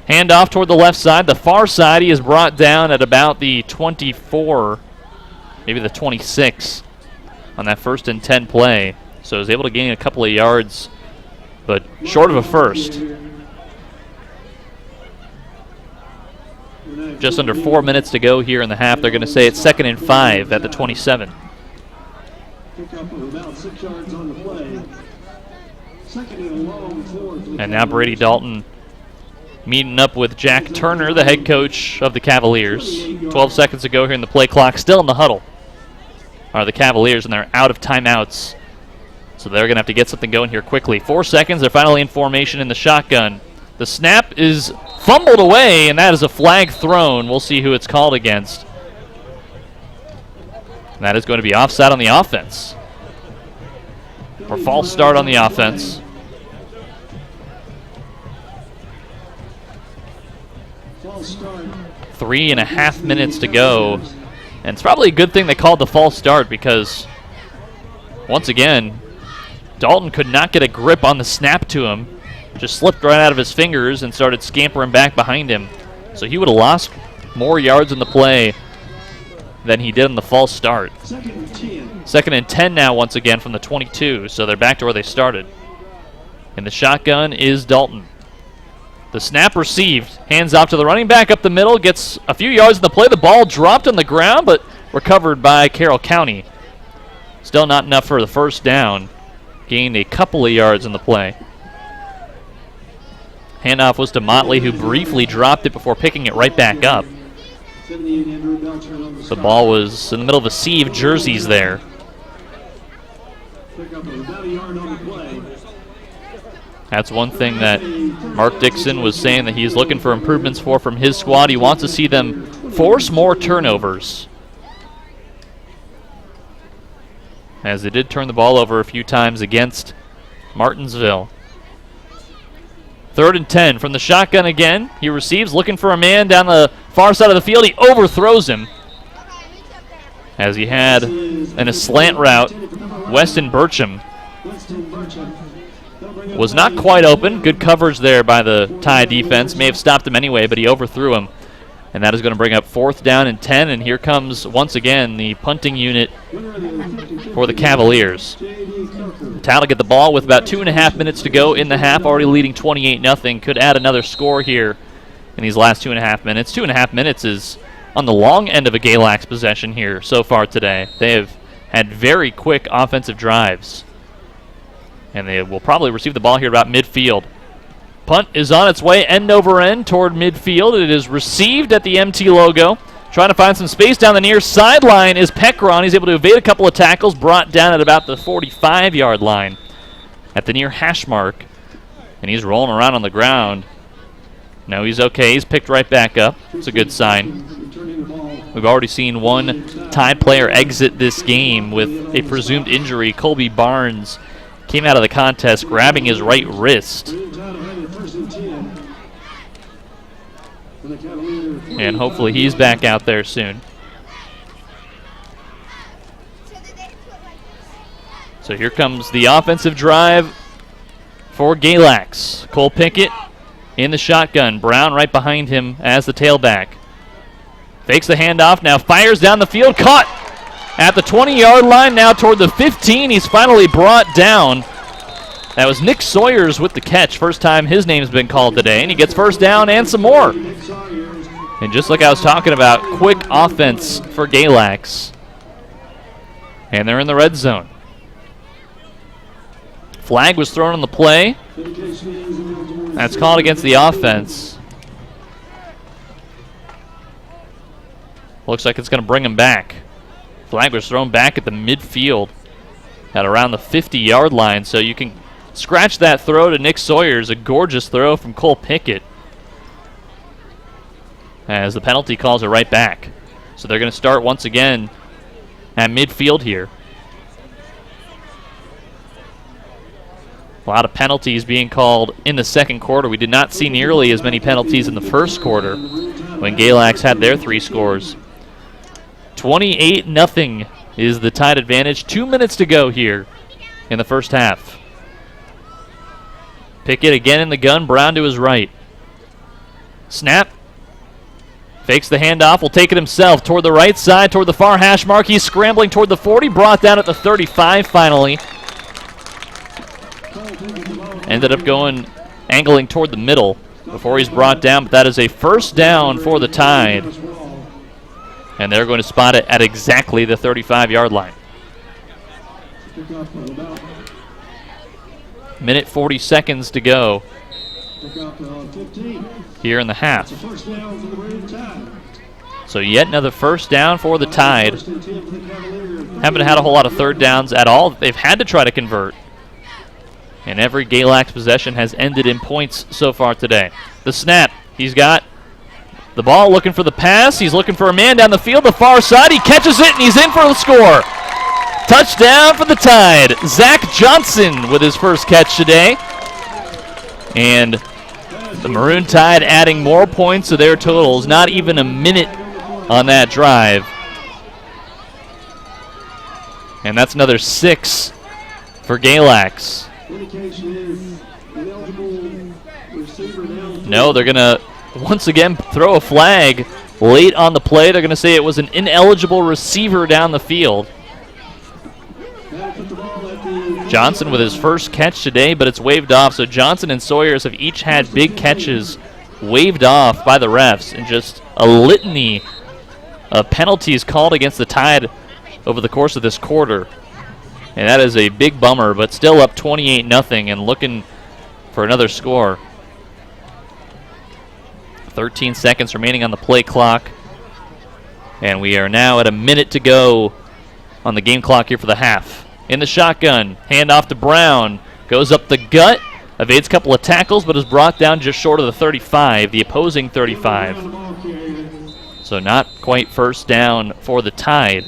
Handoff toward the left side. The far side, he is brought down at about the 24, maybe the 26 on that 1st and 10 play. So he was able to gain a couple of yards, but short of a first. Just under 4 minutes to go here in the half. They're going to say it's 2nd and 5 at the 27. Pick up about 6 yards on the play. And now Brady Dalton meeting up with Jack Turner, the head coach of the Cavaliers. 12 seconds to go here in the play clock. Still in the huddle are the Cavaliers, and they're out of timeouts. So they're going to have to get something going here quickly. 4 seconds. They're finally in formation in the shotgun. The snap is fumbled away, and that is a flag thrown. We'll see who it's called against. And that is going to be offside on the offense. Or false start on the offense. False start. 3.5 minutes to go. And it's probably a good thing they called the false start because, once again, Dalton could not get a grip on the snap to him. Just slipped right out of his fingers and started scampering back behind him. So he would have lost more yards in the play than he did in the false start. 2nd and 10. 2nd and 10 now once again from the 22, so they're back to where they started. And the shotgun is Dalton. The snap received. Hands off to the running back up the middle. Gets a few yards in the play. The ball dropped on the ground, but recovered by Carroll County. Still not enough for the first down. Gained a couple of yards in the play. Handoff was to Motley, who briefly dropped it before picking it right back up. The ball was in the middle of a sea of jerseys there. That's one thing that Mark Dixon was saying that he's looking for improvements from his squad. He wants to see them force more turnovers, as they did turn the ball over a few times against Martinsville. 3rd and 10 from the shotgun again. He receives, looking for a man down the far side of the field. He overthrows him, as he had in a slant route. Weston Burcham was not quite open. Good coverage there by the Tide defense. May have stopped him anyway, but he overthrew him. And that is going to bring up 4th down and 10. And here comes, once again, the punting unit for the Cavaliers. Tide will get the ball with about 2.5 minutes to go in the half, already leading 28-0. Could add another score here in these last 2.5 minutes. 2.5 minutes is on the long end of a Galax possession here so far today. They have had very quick offensive drives. And they will probably receive the ball here about midfield. Punt is on its way end over end toward midfield. It is received at the MT logo. Trying to find some space down the near sideline is Pekron. He's able to evade a couple of tackles, brought down at about the 45-yard line at the near hash mark. And he's rolling around on the ground. No, he's okay. He's picked right back up. It's a good sign. We've already seen one Tide player exit this game with a presumed injury. Colby Barnes came out of the contest grabbing his right wrist. And hopefully he's back out there soon. So here comes the offensive drive for Galax. Cole Pickett in the shotgun. Brown right behind him as the tailback. Fakes the handoff, now fires down the field. Caught at the 20-yard line, now toward the 15. He's finally brought down. That was Nick Sawyers with the catch. First time his name's been called today, and he gets first down and some more. And just like I was talking about, quick offense for Galax. And they're in the red zone. Flag was thrown on the play. That's called against the offense. Looks like it's going to bring him back. Flag was thrown back at the midfield at around the 50-yard line, so you can scratch that throw to Nick Sawyers. A gorgeous throw from Cole Pickett, as the penalty calls it right back. So they're going to start once again at midfield here. A lot of penalties being called in the second quarter. We did not see nearly as many penalties in the first quarter when Galax had their 3 scores. 28-0 is the Tide advantage. 2 minutes to go here in the first half. Pickett again in the gun. Brown to his right. Snap. Fakes the handoff. Will take it himself toward the right side, toward the far hash mark. He's scrambling toward the 40. Brought down at the 35 finally. Ended up angling toward the middle before he's brought down, but that is a first down for the Tide. And they're going to spot it at exactly the 35-yard line. Minute 40 seconds to go here in the half. So yet another first down for the Tide. Haven't had a whole lot of third downs at all. They've had to try to convert. And every Galax possession has ended in points so far today. The snap. He's got the ball, looking for the pass. He's looking for a man down the field, the far side. He catches it, and he's in for the score. Touchdown for the Tide. Zach Johnson with his first catch today. And the Maroon Tide adding more points to their totals. Not even a minute on that drive. And that's another 6 for Galax. No, they're going to once again throw a flag late on the play. They're going to say it was an ineligible receiver down the field. Johnson with his first catch today, but it's waved off. So Johnson and Sawyers have each had big catches waved off by the refs, and just a litany of penalties called against the Tide over the course of this quarter. And that is a big bummer, but still up 28-0 and looking for another score. 13 seconds remaining on the play clock. And we are now at a minute to go on the game clock here for the half. In the shotgun, hand off to Brown. Goes up the gut, evades a couple of tackles, but is brought down just short of the 35, the opposing 35. So not quite first down for the Tide.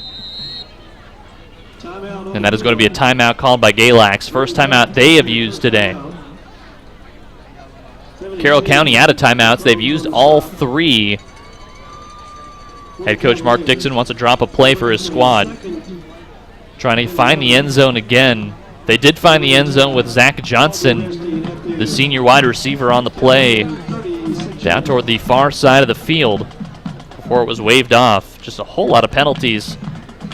And that is going to be a timeout called by Galax. First timeout they have used today. Carroll County out of timeouts. They've used all three. Head coach Mark Dixon wants to drop a play for his squad. Trying to find the end zone again. They did find the end zone with Zach Johnson, the senior wide receiver, on the play down toward the far side of the field before it was waved off. Just a whole lot of penalties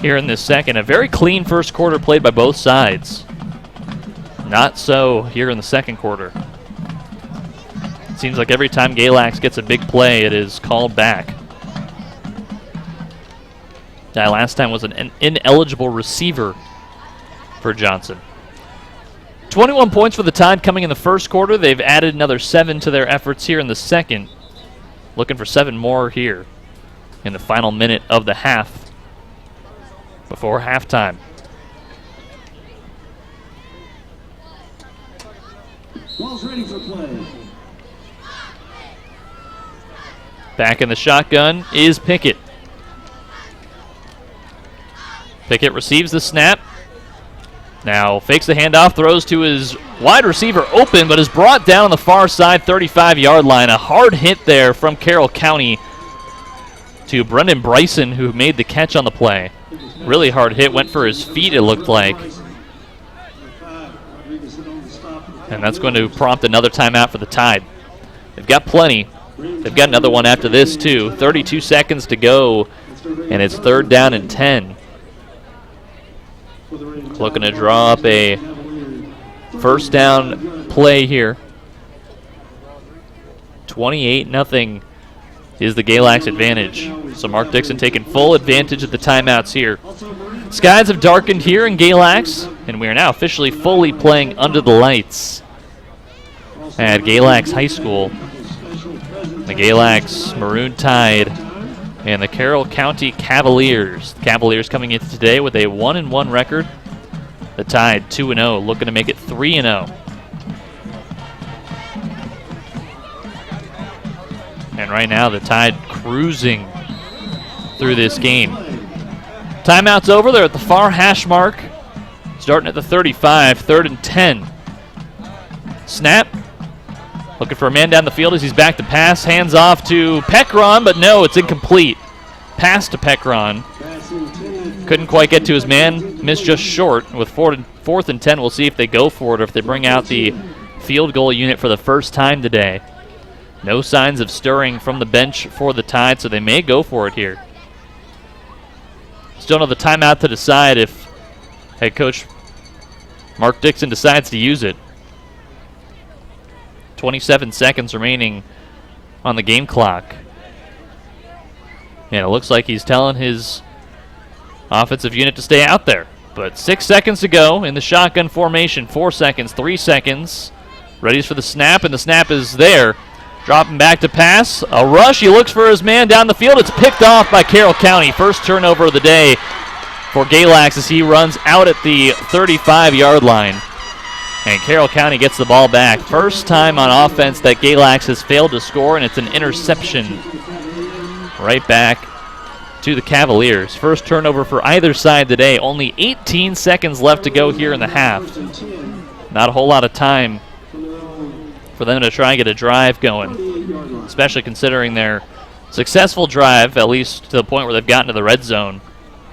here in this second. A very clean first quarter played by both sides. Not so here in the second quarter. It seems like every time Galax gets a big play, it is called back. That last time was an ineligible receiver for Johnson. 21 points for the Tide coming in the first quarter. They've added another 7 to their efforts here in the second. Looking for 7 more here in the final minute of the half before halftime. Ball's ready for play. Back in the shotgun is Pickett. Pickett receives the snap. Now fakes the handoff, throws to his wide receiver open, but is brought down on the far side 35-yard line. A hard hit there from Carroll County to Brendan Bryson, who made the catch on the play. Really hard hit, went for his feet, it looked like. And that's going to prompt another timeout for the Tide. They've got plenty. They've got another one after this, too. 32 seconds to go, and it's 3rd down and 10. Looking to draw up a first down play here. 28-0 is the Galax advantage. So Mark Dixon taking full advantage of the timeouts here. Skies have darkened here in Galax, and we are now officially fully playing under the lights at Galax High School. The Galax Maroon Tide and the Carroll County Cavaliers. The Cavaliers coming into today with a 1-1 record. The Tide 2-0, looking to make it 3-0. And right now the Tide cruising through this game. Timeout's over. They're at the far hash mark. Starting at the 35, 3rd and 10. Snap. Looking for a man down the field as he's back to pass. Hands off to Pekron, but no, it's incomplete. Pass to Pekron. Couldn't quite get to his man. Missed just short. With 4th and 10, we'll see if they go for it or if they bring out the field goal unit for the first time today. No signs of stirring from the bench for the Tide, so they may go for it here. Still another timeout to decide if head coach Mark Dixon decides to use it. 27 seconds remaining on the game clock. And it looks like he's telling his offensive unit to stay out there. But 6 seconds to go in the shotgun formation. 4 seconds, 3 seconds. Ready for the snap, and the snap is there. Dropping back to pass. A rush. He looks for his man down the field. It's picked off by Carroll County. First turnover of the day for Galax as he runs out at the 35-yard line. And Carroll County gets the ball back. First time on offense that Galax has failed to score, and it's an interception right back to the Cavaliers. First turnover for either side today. Only 18 seconds left to go here in the half. Not a whole lot of time for them to try and get a drive going, especially considering their successful drive, at least to the point where they've gotten to the red zone,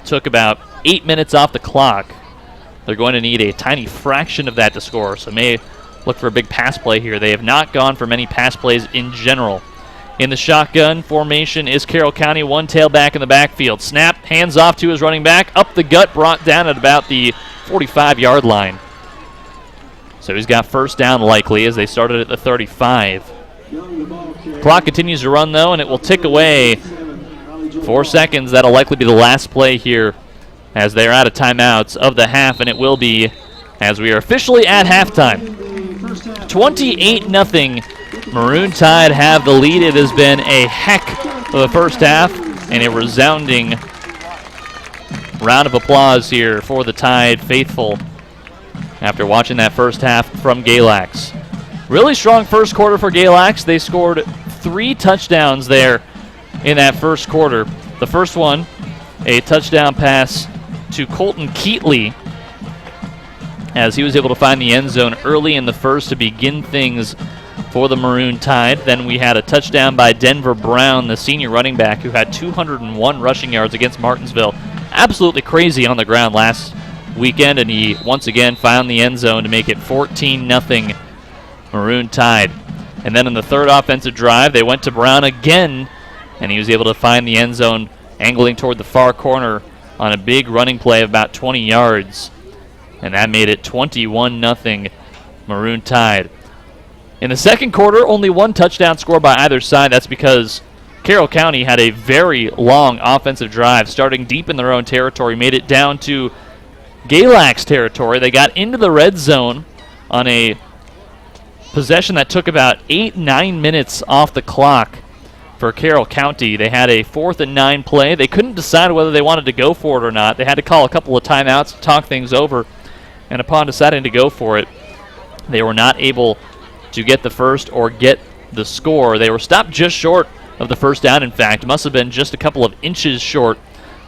took about 8 minutes off the clock. They're going to need a tiny fraction of that to score, so may look for a big pass play here. They have not gone for many pass plays in general. In the shotgun formation is Carroll County, one tailback in the backfield. Snap, hands off to his running back, up the gut, brought down at about the 45-yard line. So he's got first down likely as they started at the 35. Clock continues to run, though, and it will tick away 4 seconds. That'll likely be the last play here as they're out of timeouts of the half, and it will be as we are officially at halftime. 28-0. Maroon Tide have the lead. It has been a heck of the first half and a resounding round of applause here for the Tide faithful after watching that first half from Galax. Really strong first quarter for Galax. They scored 3 touchdowns there in that first quarter. The first one, a touchdown pass to Colton Keatley as he was able to find the end zone early in the first to begin things for the Maroon Tide. Then we had a touchdown by Denver Brown, the senior running back, who had 201 rushing yards against Martinsville. Absolutely crazy on the ground last weekend, and he once again found the end zone to make it 14-0 Maroon Tide. And then in the third offensive drive, they went to Brown again, and he was able to find the end zone angling toward the far corner on a big running play of about 20 yards. And that made it 21-0 Maroon Tide. In the second quarter, only 1 touchdown score by either side. That's because Carroll County had a very long offensive drive starting deep in their own territory, made it down to Galax territory. They got into the red zone on a possession that took about 8-9 minutes off the clock for Carroll County. They had a 4th and 9 play. They couldn't decide whether they wanted to go for it or not. They had to call a couple of timeouts to talk things over, and upon deciding to go for it, they were not able to get the first or get the score. They were stopped just short of the first down, in fact. Must have been just a couple of inches short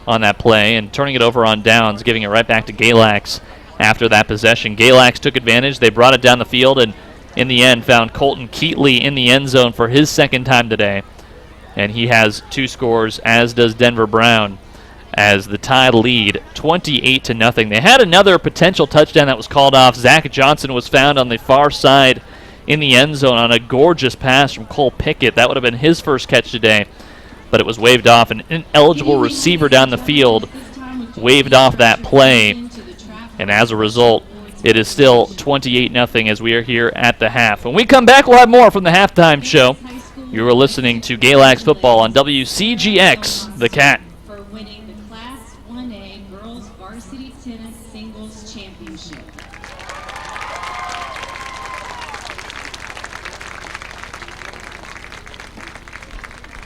on that play, and turning it over on downs, giving it right back to Galax after that possession. Galax took advantage. They brought it down the field, and in the end found Colton Keatley in the end zone for his second time today. And he has 2 scores, as does Denver Brown, as the Tide lead 28-0. They had another potential touchdown that was called off. Zach Johnson was found on the far side in the end zone on a gorgeous pass from Cole Pickett. That would have been his first catch today, but it was waved off. An ineligible receiver down the field waved off that play, and as a result, it is still 28-0 as we are here at the half. When we come back, we'll have more from the halftime show. You are listening to Galax Football on WCGX, The Cat. For winning the Class 1A Girls Varsity Tennis Singles Championship.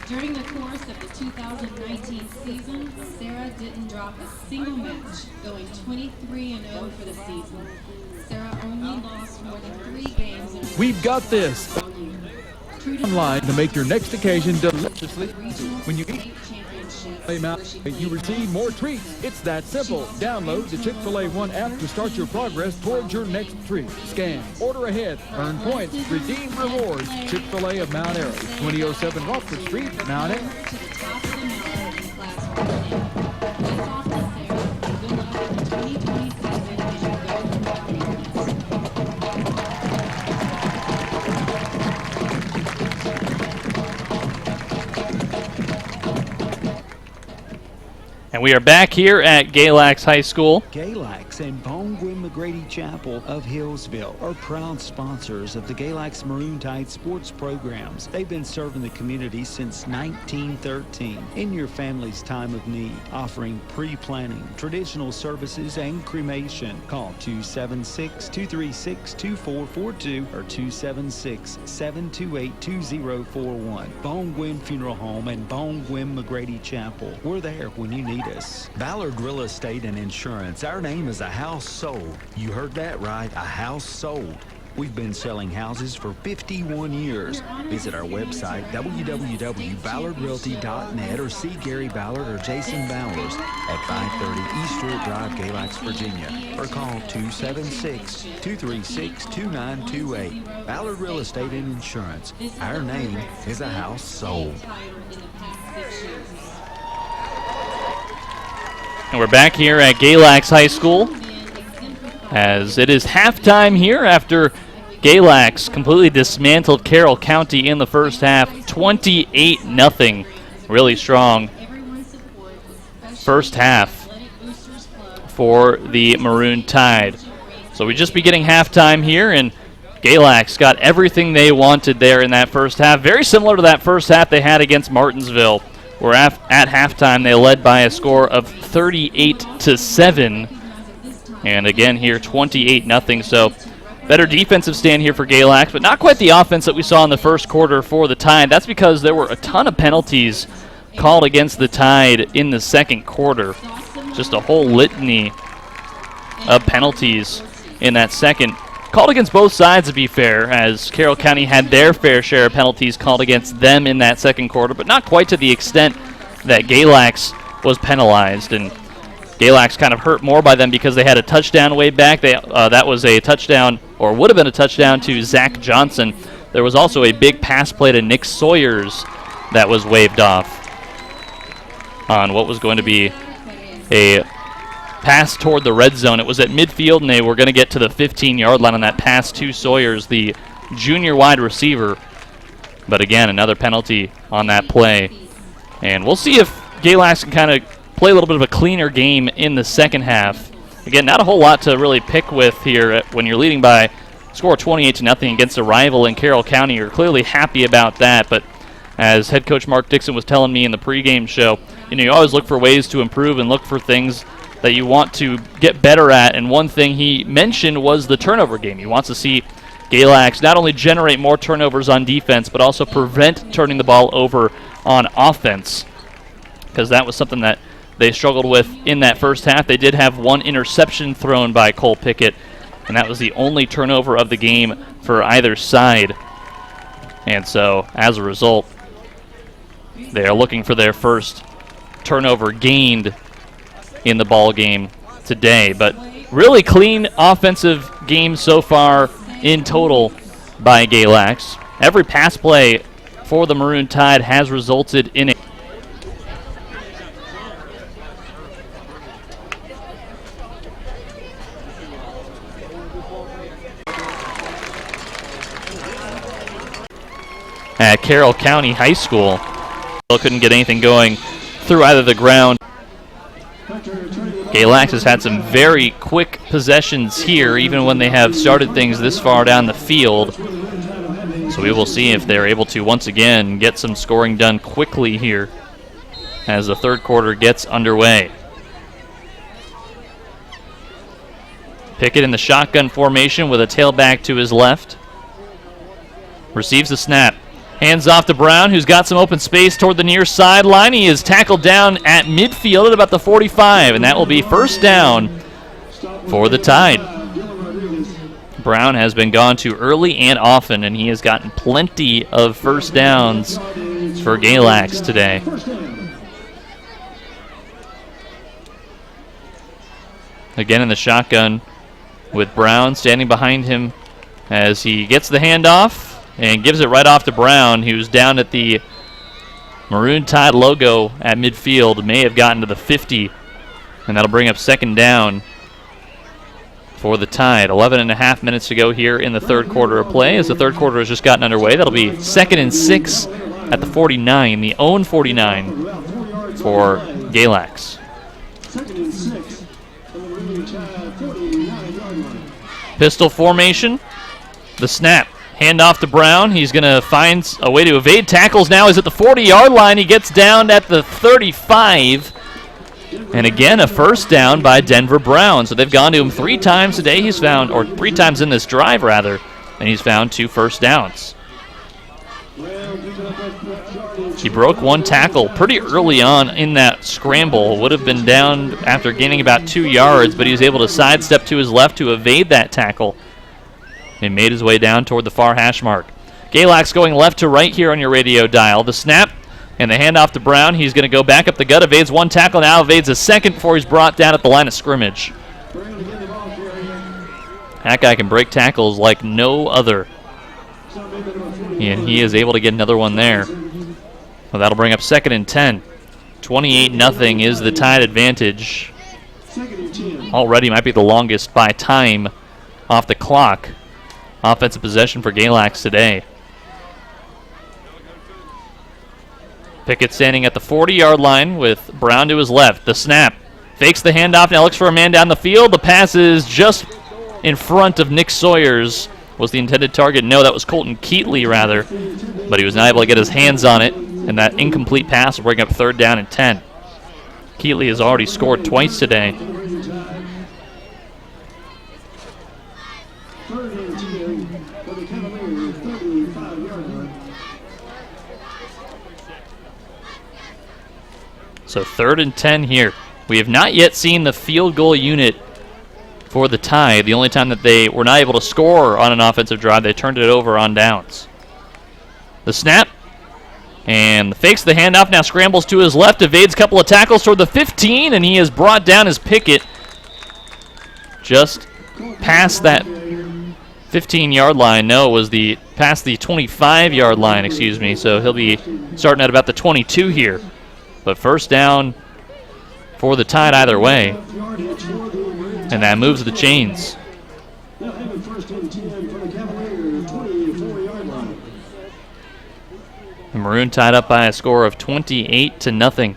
During the course of the 2019 season, Sarah didn't drop a single match, going 23-0 for the season. Sarah only lost more than 3 games in a We've got this online to make your next occasion deliciously. When you eat you receive more treats. It's that simple. Download the Chick-fil-A One app to start your progress towards your next treat. Scan, order ahead, earn points, redeem rewards. Chick-fil-A of Mount Airy, 2007 Rockford Street, Mount Airy. to the top of the mountain in Class 1A. That's off to Sarah. Good luck in the 2020 season as you go through greatness. And we are back here at Galax High School. Galax and Bongwin McGrady Chapel of Hillsville are proud sponsors of the Galax Maroon Tide sports programs. They've been serving the community since 1913 in your family's time of need, offering pre-planning, traditional services, and cremation. Call 276-236-2442 or 276-728-2041. Bongwin Funeral Home and Bongwin McGrady Chapel. We're there when you need us. Ballard Real Estate and Insurance. Our name is a house sold. You heard that right, a house sold. We've been selling houses for 51 years. Visit our website, www.ballardrealty.net, or see Gary Ballard or Jason Bowers at 530 East Stewart Drive, Galax, Virginia, or call 276-236-2928. Ballard Real Estate and Insurance. Our name is a house sold. And we're back here at Galax High School as it is halftime here after Galax completely dismantled Carroll County in the first half, 28-0. Really strong first half for the Maroon Tide. So So we just be getting halftime here, and Galax got everything they wanted there in that first half. Very similar to that first half they had against Martinsville, where at halftime they led by a score of 38-7. And again here, 28-0. So better defensive stand here for Galax, but not quite the offense that we saw in the first quarter for the Tide. That's because there were a ton of penalties called against the Tide in the second quarter. Just a whole litany of penalties in that second. Called against both sides, to be fair, as Carroll County had their fair share of penalties called against them in that second quarter, but not quite to the extent that Galax was penalized. And Galax kind of hurt more by them because they had a touchdown way back. That was a touchdown, or would have been a touchdown, to Zach Johnson. There was also a big pass play to Nick Sawyers that was waved off on what was going to be a pass toward the red zone. It was at midfield, and they were going to get to the 15-yard line on that pass to Sawyers, the junior wide receiver. But again, another penalty on that play. And we'll see if Galax can kind of play a little bit of a cleaner game in the second half. Again, not a whole lot to really pick with here when you're leading by a score 28-0 against a rival in Carroll County. You're clearly happy about that, but as head coach Mark Dixon was telling me in the pregame show, you always look for ways to improve and look for things that you want to get better at, and one thing he mentioned was the turnover game. He wants to see Galax not only generate more turnovers on defense, but also prevent turning the ball over on offense, because that was something that they struggled with in that first half. They did have one interception thrown by Cole Pickett, and that was the only turnover of the game for either side. And so, as a result, they are looking for their first turnover gained in the ball game today. But really clean offensive game so far in total by Galax. Every pass play for the Maroon Tide has resulted in a at Carroll County High School. Still couldn't get anything going through either the ground. Galax has had some very quick possessions here, even when they have started things this far down the field. So we will see if they're able to once again get some scoring done quickly here as the third quarter gets underway. Pickett in the shotgun formation with a tailback to his left. Receives the snap. Hands off to Brown, who's got some open space toward the near sideline. He is tackled down at midfield at about the 45, and that will be first down for the Tide. Brown has been gone to early and often, and he has gotten plenty of first downs for Galax today. Again in the shotgun with Brown standing behind him as he gets the handoff and gives it right off to Brown, who's down at the Maroon Tide logo at midfield. May have gotten to the 50, and that'll bring up second down for the Tide. 11.5 minutes to go here in the third quarter of play. As the third quarter has just gotten underway, that'll be 2nd and 6 at the 49, the own 49 for Galax. 2nd and 6 from the Maroon Tide 49-yard line. Pistol formation. The snap. Hand off to Brown. He's going to find a way to evade tackles now. He's at the 40-yard line. He gets down at the 35. And again, a first down by Denver Brown. So they've gone to him 3 times today. He's found, or 3 times in this drive, rather, and he's found 2 first downs. He broke 1 tackle pretty early on in that scramble. Would have been down after gaining about 2 yards, but he was able to sidestep to his left to evade that tackle. He made his way down toward the far hash mark. Galax going left to right here on your radio dial. The snap and the handoff to Brown. He's going to go back up the gut, evades 1 tackle, now evades a second before he's brought down at the line of scrimmage. That guy can break tackles like no other. And he is able to get another one there. Well, that'll bring up 2nd and 10. 28-0 is the Tide advantage. Already might be the longest by time off the clock. Offensive possession for Galax today. Pickett standing at the 40-yard line with Brown to his left. The snap. Fakes the handoff, now looks for a man down the field. The pass is just in front of Nick Sawyers was the intended target. No, that was Colton Keatley, rather. But he was not able to get his hands on it, and that incomplete pass will bring up 3rd down and 10. Keatley has already scored twice today. So 3rd and 10 here. We have not yet seen the field goal unit for the Tide. The only time that they were not able to score on an offensive drive, they turned it over on downs. The snap, and fakes the handoff, now scrambles to his left, evades a couple of tackles toward the 15, and he is brought down as Pickett just past that 15-yard line. No, it was past the 25-yard line, excuse me, so he'll be starting at about the 22 here. But 1st down for the Tide either way. And that moves the chains. The Maroon Tide up by a score of 28-0.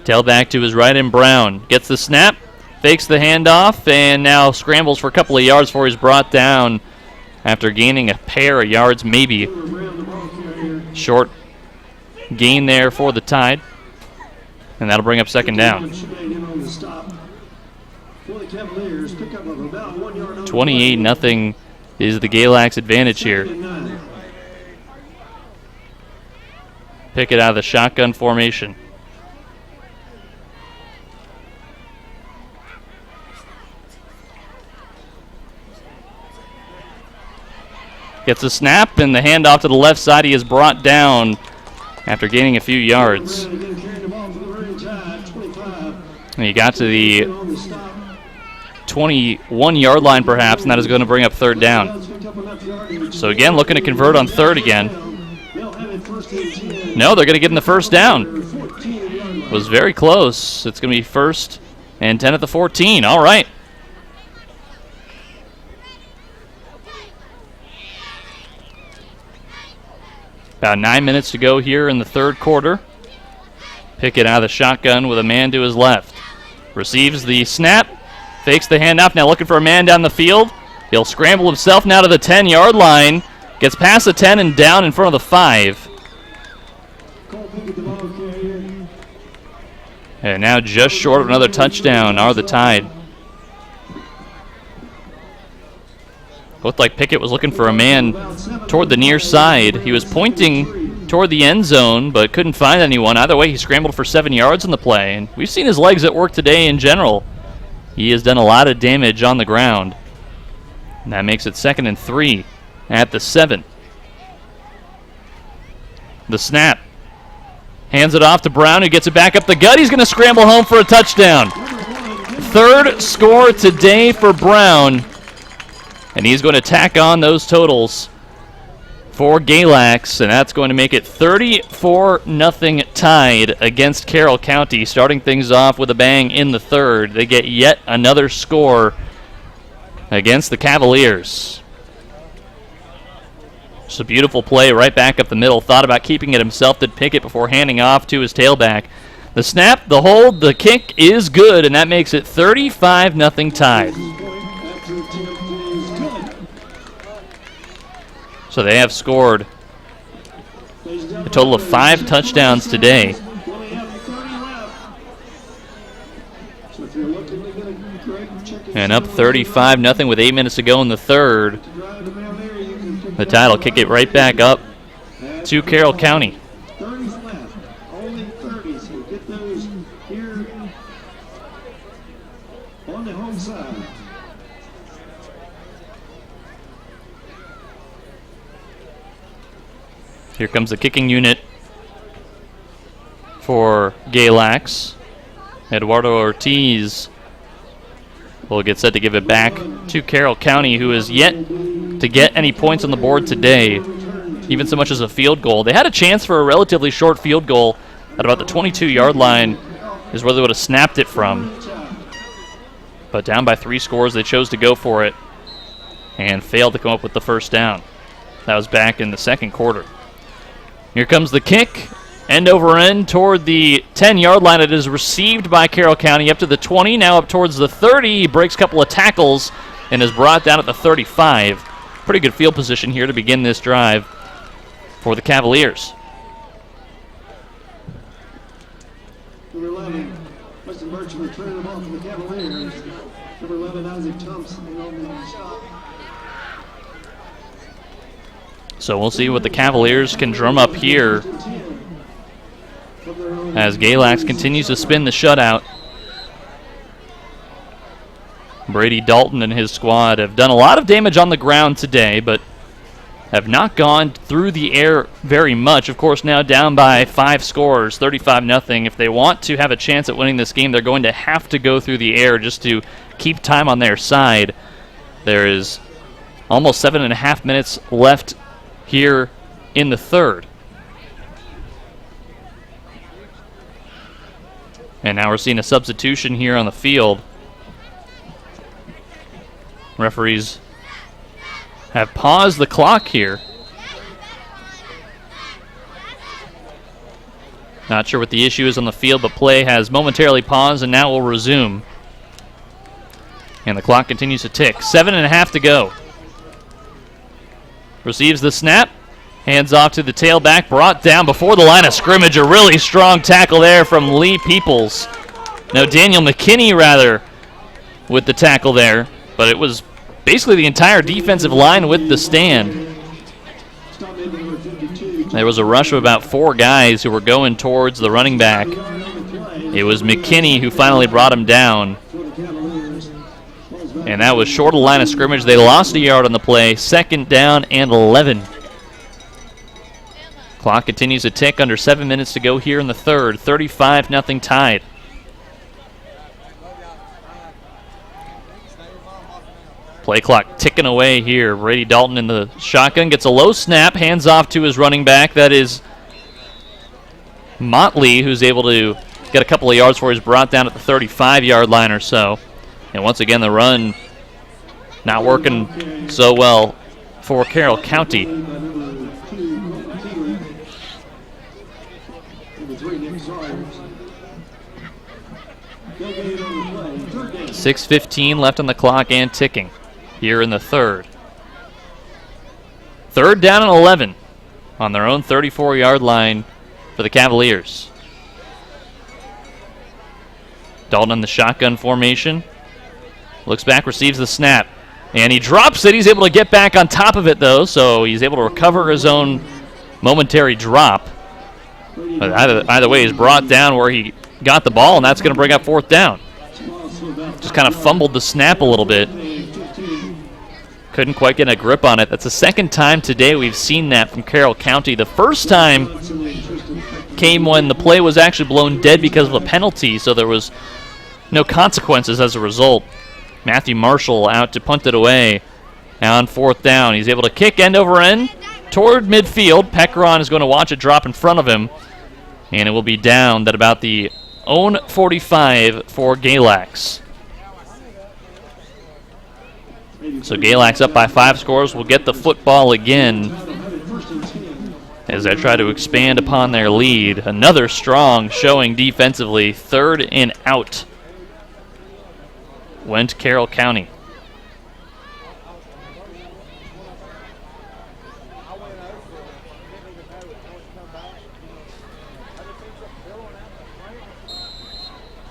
Tailback to his right in Brown. Gets the snap, fakes the handoff, and now scrambles for a couple of yards before he's brought down after gaining a pair of yards, maybe. Short gain there for the Tide. And that'll bring up 2nd down. 28-0 is the Galax advantage here. Pick it out of the shotgun formation. Gets a snap, and the handoff to the left side. He is brought down after gaining a few yards. And he got to the 21-yard line perhaps, and that is going to bring up 3rd down. So again, looking to convert on 3rd again. No, they're going to get in the 1st down. Was very close. It's going to be 1st and 10 at the 14. All right. About 9 minutes to go here in the 3rd quarter. Pickett out of the shotgun with a man to his left. Receives the snap, fakes the handoff, now looking for a man down the field. He'll scramble himself now to the 10-yard line. Gets past the 10 and down in front of the 5. And now just short of another touchdown are the Tide. Looked like Pickett was looking for a man toward the near side. He was pointing toward the end zone, but couldn't find anyone. Either way, he scrambled for 7 yards on the play. And we've seen his legs at work today in general. He has done a lot of damage on the ground. And that makes it 2nd and 3 at the 7. The snap. Hands it off to Brown, who gets it back up the gut. He's going to scramble home for a touchdown. 3rd score today for Brown. And he's going to tack on those totals for Galax, and that's going to make it 34-0 Tide against Carroll County, starting things off with a bang in the 3rd. They get yet another score against the Cavaliers. Just a beautiful play right back up the middle. Thought about keeping it himself, did Pickett before handing off to his tailback. The snap, the hold, the kick is good, and that makes it 35-0 Tide. So they have scored a total of 5 touchdowns today. And up 35-0 with 8 minutes to go in the 3rd. The Tide will kick it right back up to Carroll County. Only 30, so get those here on the home side. Here comes the kicking unit for Galax. Eduardo Ortiz will get set to give it back to Carroll County, who is yet to get any points on the board today, even so much as a field goal. They had a chance for a relatively short field goal at about the 22-yard line is where they would have snapped it from. But down by 3 scores, they chose to go for it and failed to come up with the 1st down. That was back in the 2nd quarter. Here comes the kick, End over end toward the 10-yard line. It is received by Carroll County up to the 20, now up towards the 30. He breaks a couple of tackles and is brought down at the 35. Pretty good field position here to begin this drive for the Cavaliers. Number 11, Weston Birch returning the ball to the Cavaliers. Number 11, Isaac Thompson on the stop. So we'll see what the Cavaliers can drum up here as Galax continues to spin the shutout. Brady Dalton and his squad have done a lot of damage on the ground today, but have not gone through the air very much. Of course, now down by 5 scores, 35-0. If they want to have a chance at winning this game, they're going to have to go through the air just to keep time on their side. There is almost 7.5 minutes left here in the third. And now we're seeing a substitution here on the field. Referees have paused the clock here. Not sure what the issue is on the field, but play has momentarily paused and now will resume. And the clock continues to tick. 7.5 to go. Receives the snap. Hands off to the tailback. Brought down before the line of scrimmage. A really strong tackle there from Lee Peoples. No, Daniel McKinney, rather, with the tackle there. But it was basically the entire defensive line with the stand. There was a rush of about 4 guys who were going towards the running back. It was McKinney who finally brought him down. And that was short of the line of scrimmage. They lost a yard on the play. 2nd down and 11. Clock continues to tick. Under 7 minutes to go here in the third. 35-0 tied. Play clock ticking away here. Brady Dalton in the shotgun. Gets a low snap. Hands off to his running back. That is Motley, who's able to get a couple of yards for. He's brought down at the 35-yard line or so. And once again, the run not working so well for Carroll County. 6:15 left on the clock and ticking here in the third. 3rd down and 11 on their own 34-yard line for the Cavaliers. Dalton in the shotgun formation. Looks back, receives the snap, and he drops it. He's able to get back on top of it, though, so he's able to recover his own momentary drop. But either way, he's brought down where he got the ball, and that's going to bring up 4th down. Just kind of fumbled the snap a little bit. Couldn't quite get a grip on it. That's the 2nd time today we've seen that from Carroll County. The first time came when the play was actually blown dead because of a penalty, so there was no consequences as a result. Matthew Marshall out to punt it away. Now on 4th down, he's able to kick end over end toward midfield. Peckeron is going to watch it drop in front of him, and it will be downed at about the own 45 for Galax. So Galax up by 5 scores will get the football again as they try to expand upon their lead. Another strong showing defensively. 3rd and out went Carroll County.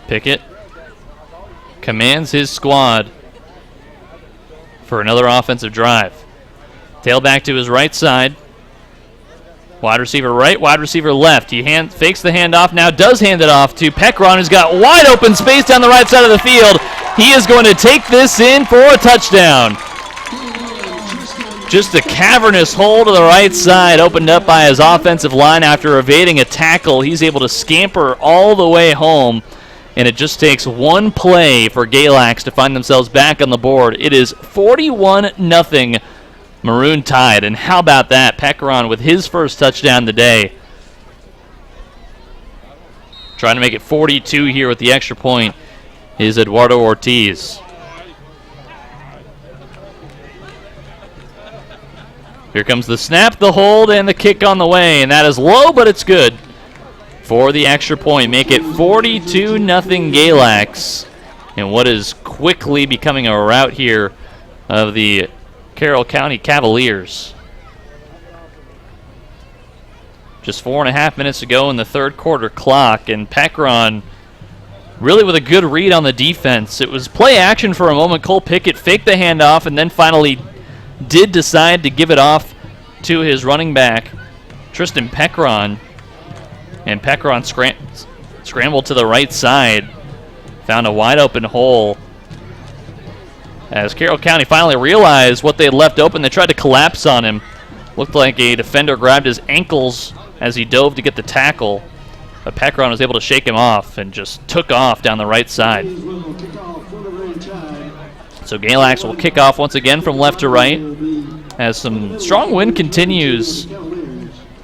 Pickett commands his squad for another offensive drive. Tailback to his right side. Wide receiver right, wide receiver left. He fakes the handoff, now does hand it off to Peckeron, who's got wide open space down the right side of the field. He is going to take this in for a touchdown. Just a cavernous hole to the right side opened up by his offensive line after evading a tackle. He's able to scamper all the way home, and it just takes one play for Galax to find themselves back on the board. It is 41-0 Maroon Tide, and how about that? Peckeron with his first touchdown today. Trying to make it 42 here with the extra point is Eduardo Ortiz. Here comes the snap, the hold, and the kick on the way, and that is low, but it's good. for the extra point. Make it 42-0 Galax. And what is quickly becoming a rout here of the Carroll County Cavaliers. Just 4.5 minutes to go in the third quarter clock, and Pekron really with a good read on the defense. It was play action for a moment. Cole Pickett faked the handoff and then finally did decide to give it off to his running back, Tristan Pekron. And Pekron scrambled to the right side, found a wide open hole. As Carroll County finally realized what they had left open, they tried to collapse on him. Looked like a defender grabbed his ankles as he dove to get the tackle. But Pekron was able to shake him off and just took off down the right side. So Galax will kick off once again from left to right as some strong wind continues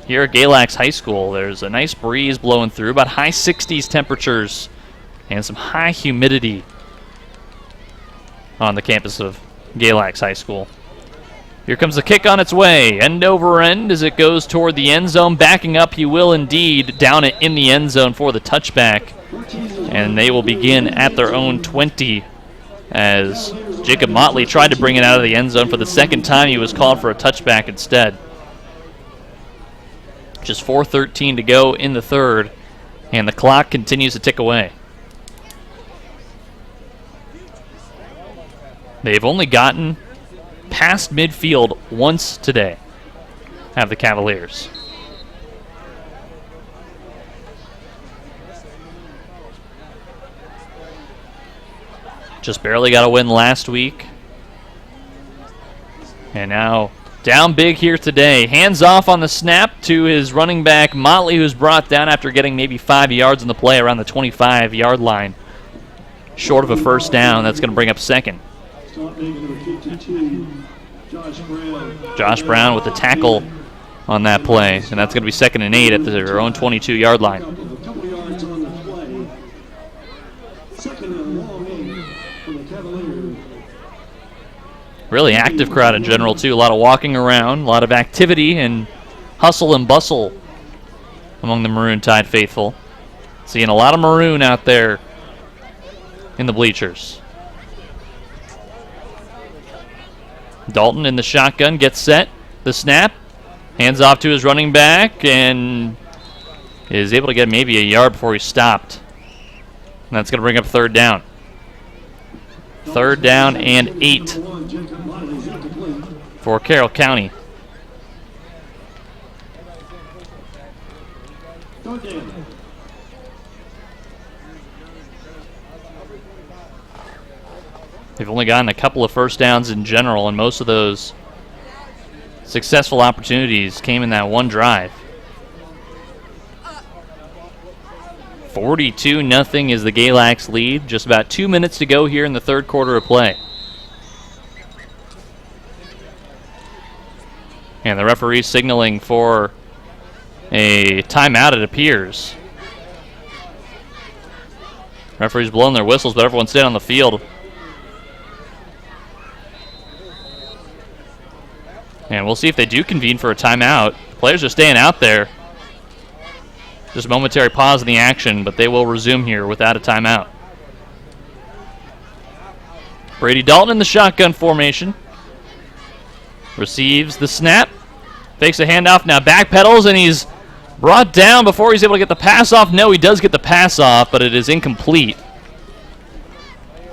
here at Galax High School. There's a nice breeze blowing through, about high 60s temperatures and some high humidity on the campus of Galax High School. Here comes the kick on its way, end over end as it goes toward the end zone. Backing up, he will indeed down it in the end zone for the touchback. And they will begin at their own 20 as Jacob Motley tried to bring it out of the end zone. For the second time, he was called for a touchback instead. Just 4:13 to go in the third, and the clock continues to tick away. They've only gotten past midfield once today, have the Cavaliers. Just barely got a win last week. And now down big here today. Hands off on the snap to his running back, Motley, who's brought down after getting maybe 5 yards in the play around the 25-yard line. Short of a first down. That's going to bring up second. Josh Brown with the tackle on that play, and that's going to be 2nd and 8 at their own 22-yard line. Really active crowd in general, too. A lot of walking around, a lot of activity and hustle and bustle among the Maroon Tide faithful. Seeing a lot of maroon out there in the bleachers. Dalton in the shotgun, gets set, the snap, hands off to his running back, and is able to get maybe a yard before he stopped. And that's going to bring up third down. 3rd down and 8 for Carroll County. They've only gotten a couple of first downs in general, and most of those successful opportunities came in that one drive. 42-0 is the Galax lead. Just about 2 minutes to go here in the third quarter of play. And the referee signaling for a timeout, it appears. Referee's blowing their whistles, but everyone's staying on the field. And we'll see if they do convene for a timeout. Players are staying out there. Just a momentary pause in the action, but they will resume here without a timeout. Brady Dalton in the shotgun formation. Receives the snap. Fakes a handoff, now backpedals, and he's brought down before he's able to get the pass off. No, he does get the pass off, but it is incomplete.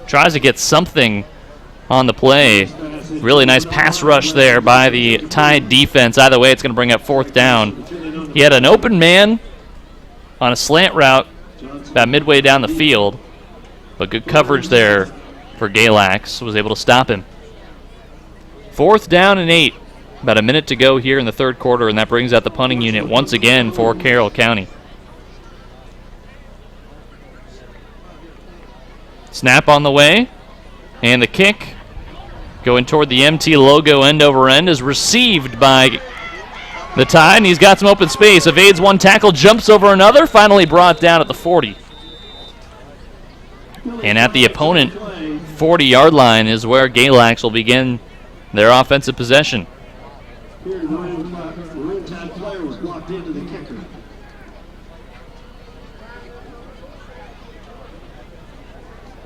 Tries to get something on the play. Really nice pass rush there by the Tide defense. Either way, it's going to bring up 4th down. He had an open man on a slant route about midway down the field, but good coverage there for Galax. Was able to stop him. 4th down and 8. About a minute to go here in the third quarter, and that brings out the punting unit once again for Carroll County. Snap on the way, and the kick going toward the MT logo end over end is received by the Tide, and he's got some open space. Evades one tackle, jumps over another, finally brought down at the 40. And at the opponent 40-yard line is where Galax will begin their offensive possession.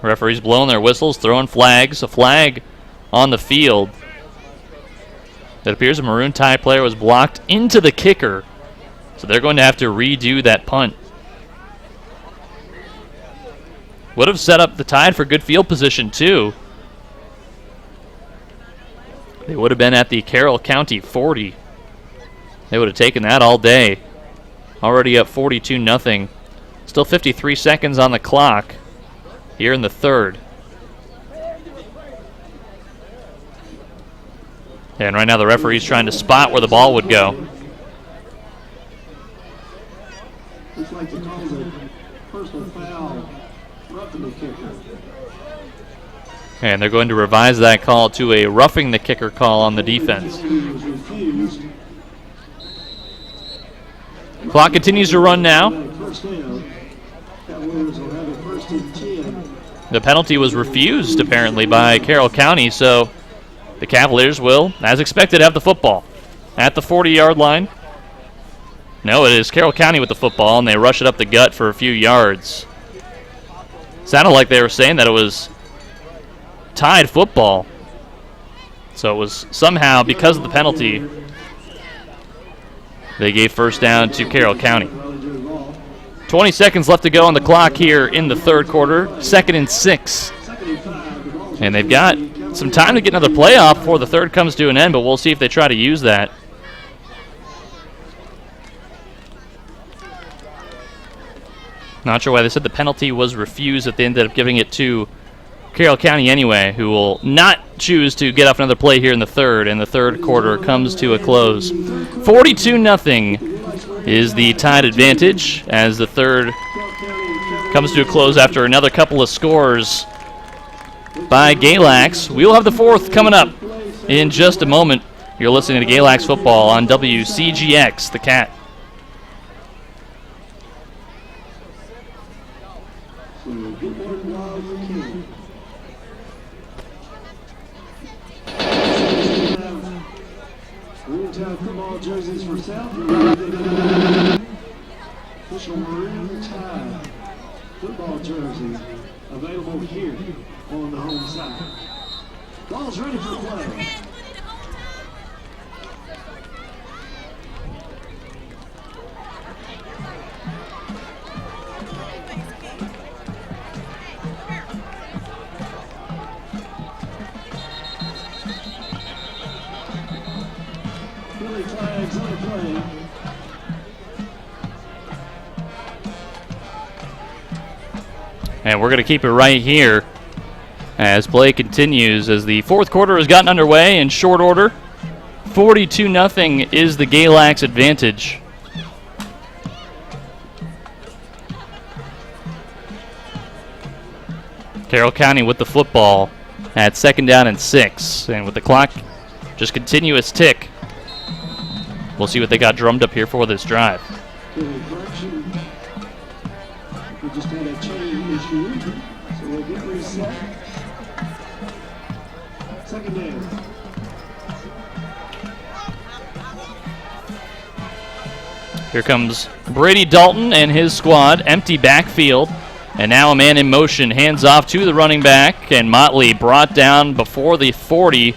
Referees blowing their whistles, throwing flags. A flag on the field. It appears a Maroon Tide player was blocked into the kicker. So they're going to have to redo that punt. Would have set up the Tide for good field position too. They would have been at the Carroll County 40. They would have taken that all day. Already up 42-0. Still 53 seconds on the clock here in the third. And right now the referee's trying to spot where the ball would go. Looks like the call's a personal foul, roughing the kicker. And they're going to revise that call to a roughing the kicker call on the defense. Clock continues to run now. The penalty was refused apparently by Carroll County, so the Cavaliers will, as expected, have the football at the 40-yard line. No, it is Carroll County with the football, and they rush it up the gut for a few yards. Sounded like they were saying that it was Tide football. So it was somehow, because of the penalty, they gave first down to Carroll County. 20 seconds left to go on the clock here in the third quarter. 2nd and 6. And they've got some time to get another play off before the third comes to an end, but we'll see if they try to use that. Not sure why they said the penalty was refused, but they ended up giving it to Carroll County anyway, who will not choose to get off another play here in the third, and the third quarter comes to a close. 42-0 is the Tide advantage as the third comes to a close after another couple of scores by Galax. We will have the fourth coming up in just a moment. You're listening to Galax football on WCGX, The Cat. Football jerseys for sale. Official Maroon Tide football jerseys available here on the home side. Ball's ready for play. Flags on the play. And we're going to keep it right here as play continues as the fourth quarter has gotten underway in short order. 42-0 is the Galax advantage. Carroll County with the football at 2nd down and 6. And with the clock just continuous tick, we'll see what they got drummed up here for this drive. We just had a chain issue, so we'll get reset. 2nd down. Here comes Brady Dalton and his squad. Empty backfield. And now a man in motion. Hands off to the running back. And Motley brought down before the 40.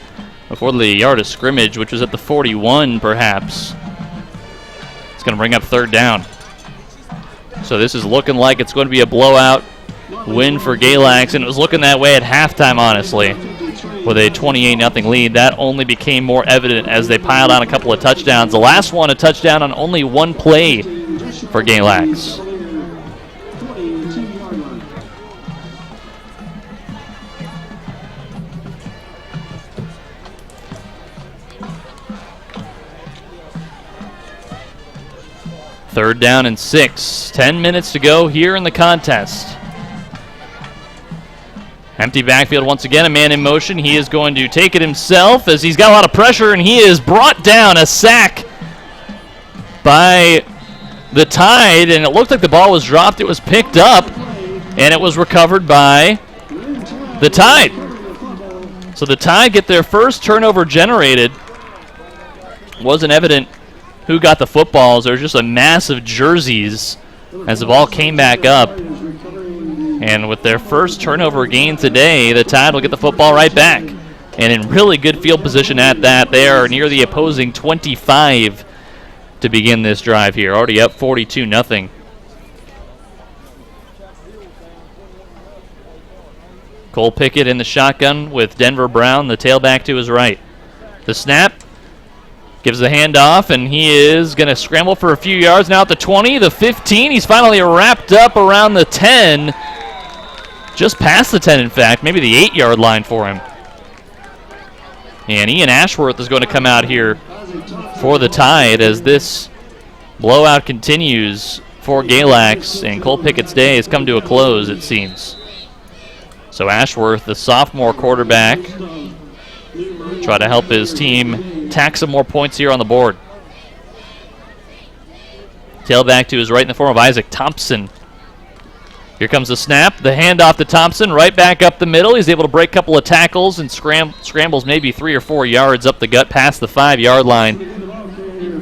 Before the yard of scrimmage, which was at the 41, perhaps. It's going to bring up 3rd down. So this is looking like it's going to be a blowout win for Galax, and it was looking that way at halftime, honestly, with a 28-0 lead. That only became more evident as they piled on a couple of touchdowns. The last one, a touchdown on only one play for Galax. Third down and 6. 10 minutes to go here in the contest. Empty backfield once again. A man in motion. He is going to take it himself as he's got a lot of pressure, and he is brought down. A sack by the Tide, and it looked like the ball was dropped. It was picked up, and it was recovered by the Tide. So the Tide get their first turnover generated. Wasn't evident who got the footballs. There was just a mass of jerseys as the ball came back up. And with their first turnover gain today, the Tide will get the football right back. And in really good field position at that. They are near the opposing 25 to begin this drive here. Already up 42-0. Cole Pickett in the shotgun with Denver Brown, the tailback to his right. The snap gives the handoff, and he is going to scramble for a few yards now at the 20, the 15. He's finally wrapped up around the 10. Just past the 10, in fact. Maybe the 8-yard line for him. And Ian Ashworth is going to come out here for the Tide as this blowout continues for Galax, and Cole Pickett's day has come to a close, it seems. So Ashworth, the sophomore quarterback, try to help his team tack some more points here on the board. Tailback to his right in the form of Isaac Thompson. Here comes the snap, the handoff to Thompson, right back up the middle. He's able to break a couple of tackles and scrambles maybe 3 or 4 yards up the gut past the 5-yard line.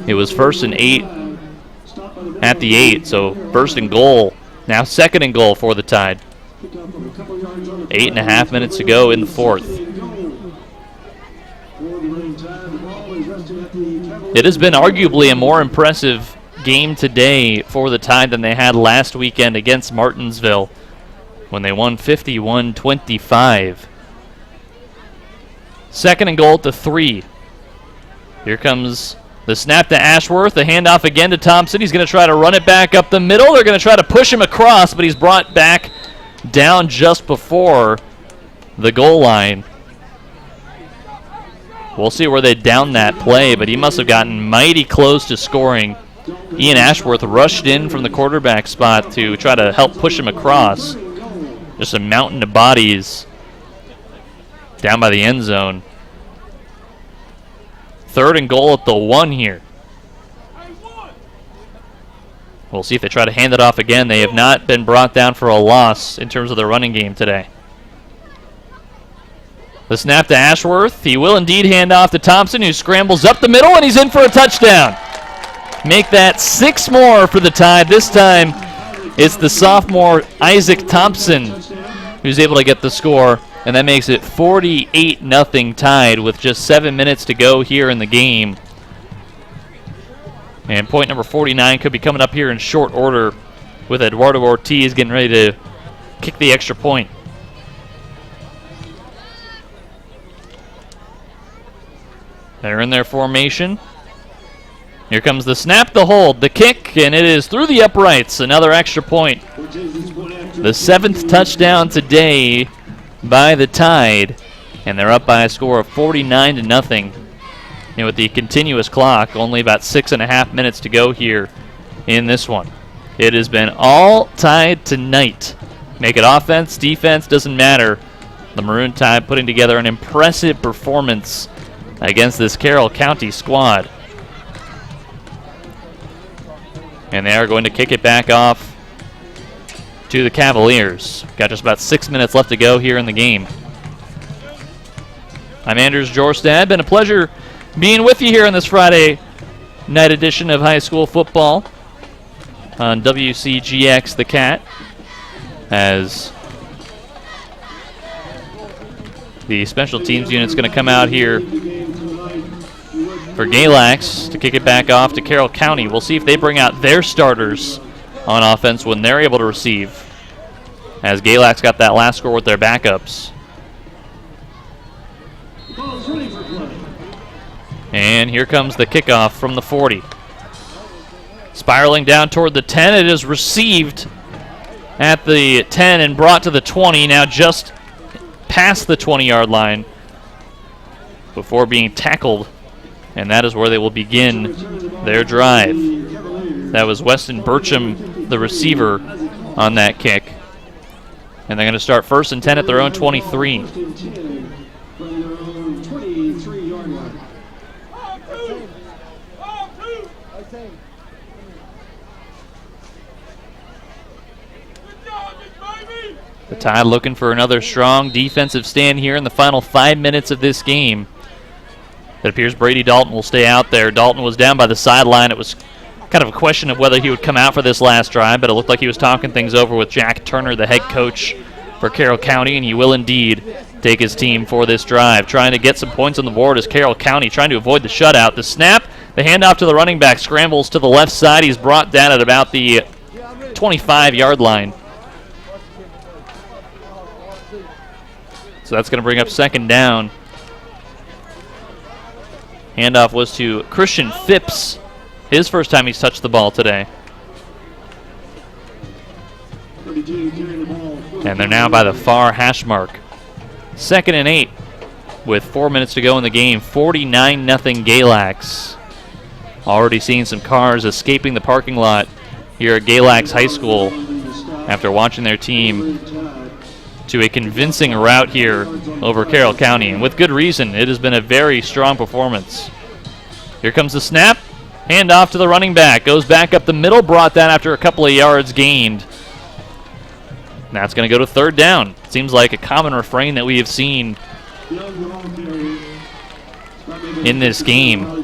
It was 1st and 8 at the 8, so 1st and goal. Now 2nd and goal for the Tide. 8.5 minutes to go in the 4th. It has been arguably a more impressive game today for the Tide than they had last weekend against Martinsville when they won 51-25. 2nd and goal to 3. Here comes the snap to Ashworth, the handoff again to Thompson. He's going to try to run it back up the middle. They're going to try to push him across, but he's brought back down just before the goal line. We'll see where they down that play, but he must have gotten mighty close to scoring. Ian Ashworth rushed in from the quarterback spot to try to help push him across. Just a mountain of bodies down by the end zone. 3rd and goal at the 1 here. We'll see if they try to hand it off again. They have not been brought down for a loss in terms of the running game today. The snap to Ashworth. He will indeed hand off to Thompson, who scrambles up the middle, and he's in for a touchdown. Make that 6 more for the Tide. This time, it's the sophomore Isaac Thompson who's able to get the score, and that makes it 48-0 Tide with just 7 minutes to go here in the game. And point number 49 could be coming up here in short order with Eduardo Ortiz getting ready to kick the extra point. They're in their formation. Here comes the snap, the hold, the kick, and it is through the uprights. Another extra point. The 7th touchdown today by the Tide, and they're up by a score of 49-0. And with the continuous clock, only about 6.5 minutes to go here in this one. It has been all Tide tonight. Make it offense, defense, doesn't matter. The Maroon Tide putting together an impressive performance against this Carroll County squad. And they are going to kick it back off to the Cavaliers. Got just about 6 minutes left to go here in the game. I'm Anders Jorstad. Been a pleasure being with you here on this Friday night edition of high school football on WCGX The Cat, as the special teams unit's going to come out here for Galax to kick it back off to Carroll County. We'll see if they bring out their starters on offense when they're able to receive, as Galax got that last score with their backups. And here comes the kickoff from the 40. Spiraling down toward the 10. It is received at the 10 and brought to the 20. Now just past the 20-yard line before being tackled. And that is where they will begin their drive. That was Weston Burcham, the receiver, on that kick. And they're going to start 1st and 10 at their own 23. The Tide looking for another strong defensive stand here in the final 5 minutes of this game. It appears Brady Dalton will stay out there. Dalton was down by the sideline. It was kind of a question of whether he would come out for this last drive, but it looked like he was talking things over with Jack Turner, the head coach for Carroll County, and he will indeed take his team for this drive. Trying to get some points on the board is Carroll County, trying to avoid the shutout. The snap, the handoff to the running back, scrambles to the left side. He's brought down at about the 25-yard line. So that's going to bring up second down. Handoff was to Christian Phipps. His first time he's touched the ball today. And they're now by the far hash mark. 2nd and 8 with 4 minutes to go in the game. 49-0 Galax. Already seeing some cars escaping the parking lot here at Galax High School after watching their team to a convincing rout here over Carroll County. And with good reason, it has been a very strong performance. Here comes the snap. Hand off to the running back. Goes back up the middle, brought down after a couple of yards gained. Now it's going to go to third down. Seems like a common refrain that we have seen in this game.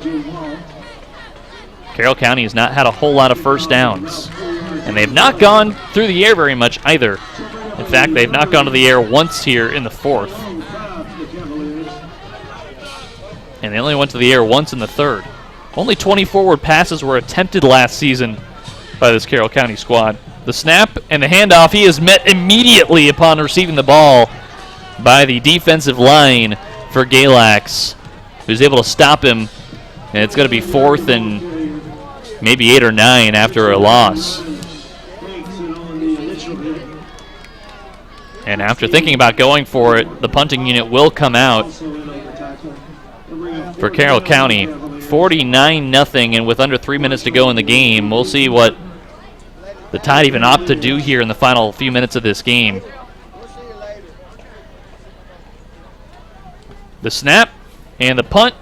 Carroll County has not had a whole lot of first downs. And they've not gone through the air very much either. In fact, they've not gone to the air once here in the fourth. And they only went to the air once in the third. Only 20 forward passes were attempted last season by this Carroll County squad. The snap and the handoff, he is met immediately upon receiving the ball by the defensive line for Galax, who's able to stop him. And it's going to be 4th and maybe 8 or 9 after a loss. And after thinking about going for it, the punting unit will come out for Carroll County. 49-0, and with under 3 minutes to go in the game, we'll see what the Tide even opt to do here in the final few minutes of this game. The snap and the punt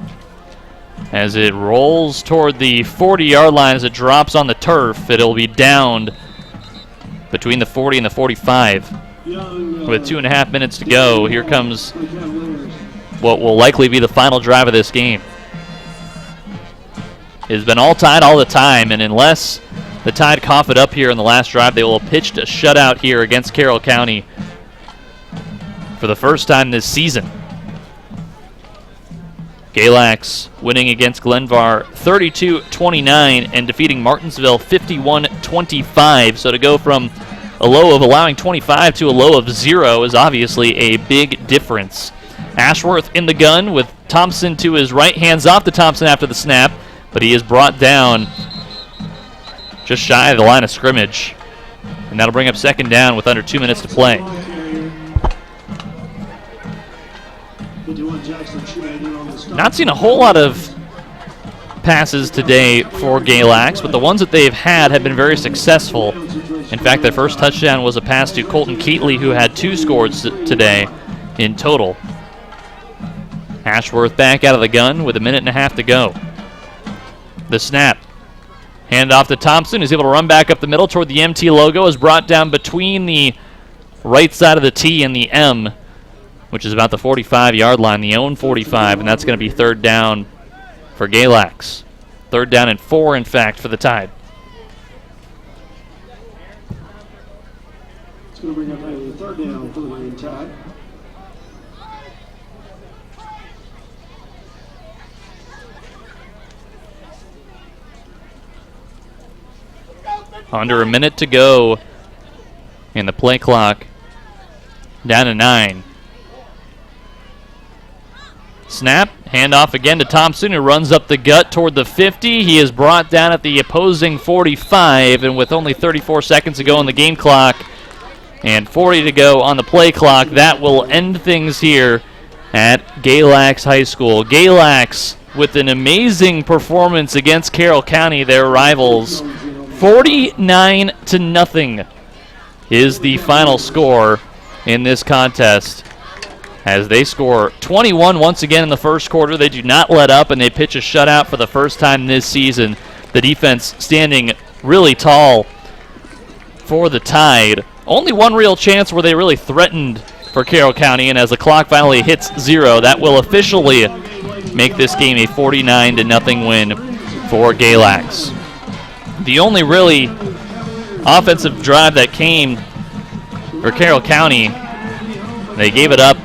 as it rolls toward the 40-yard line. As it drops on the turf, it'll be downed between the 40 and the 45. With 2.5 minutes to go, here comes what will likely be the final drive of this game. It has been all Tide all the time, and unless the Tide cough it up here in the last drive, they will have pitched a shutout here against Carroll County for the first time this season. Galax winning against Glenvar 32-29 and defeating Martinsville 51-25. So to go from a low of allowing 25 to a low of 0 is obviously a big difference. Ashworth in the gun with Thompson to his right. Hands off to Thompson after the snap, but he is brought down just shy of the line of scrimmage. And that'll bring up second down with under 2 minutes to play. Not seen a whole lot of passes today for Galax, but the ones that they've had have been very successful. In fact, their first touchdown was a pass to Colton Keatley, who had 2 scores today in total. Ashworth back out of the gun with 1.5 minutes to go. The snap. Hand off to Thompson, who's able to run back up the middle toward the MT logo, is brought down between the right side of the T and the M, which is about the 45-yard line, the own 45, and that's going to be third down for Galax. 3rd down and 4, in fact, for the Tide. It's going to bring up a 3rd down for the Marine Tide. Under a minute to go in the play clock. Down to 9. Snap, handoff again to Thompson, who runs up the gut toward the 50. He is brought down at the opposing 45, and with only 34 seconds to go on the game clock and 40 to go on the play clock, that will end things here at Galax High School. Galax with an amazing performance against Carroll County, their rivals. 49-0 is the final score in this contest, as they score 21 once again in the first quarter. They do not let up, and they pitch a shutout for the first time this season. The defense standing really tall for the Tide. Only one real chance where they really threatened for Carroll County, and as the clock finally hits 0, that will officially make this game a 49-0 win for Galax. The only really offensive drive that came for Carroll County, they gave it up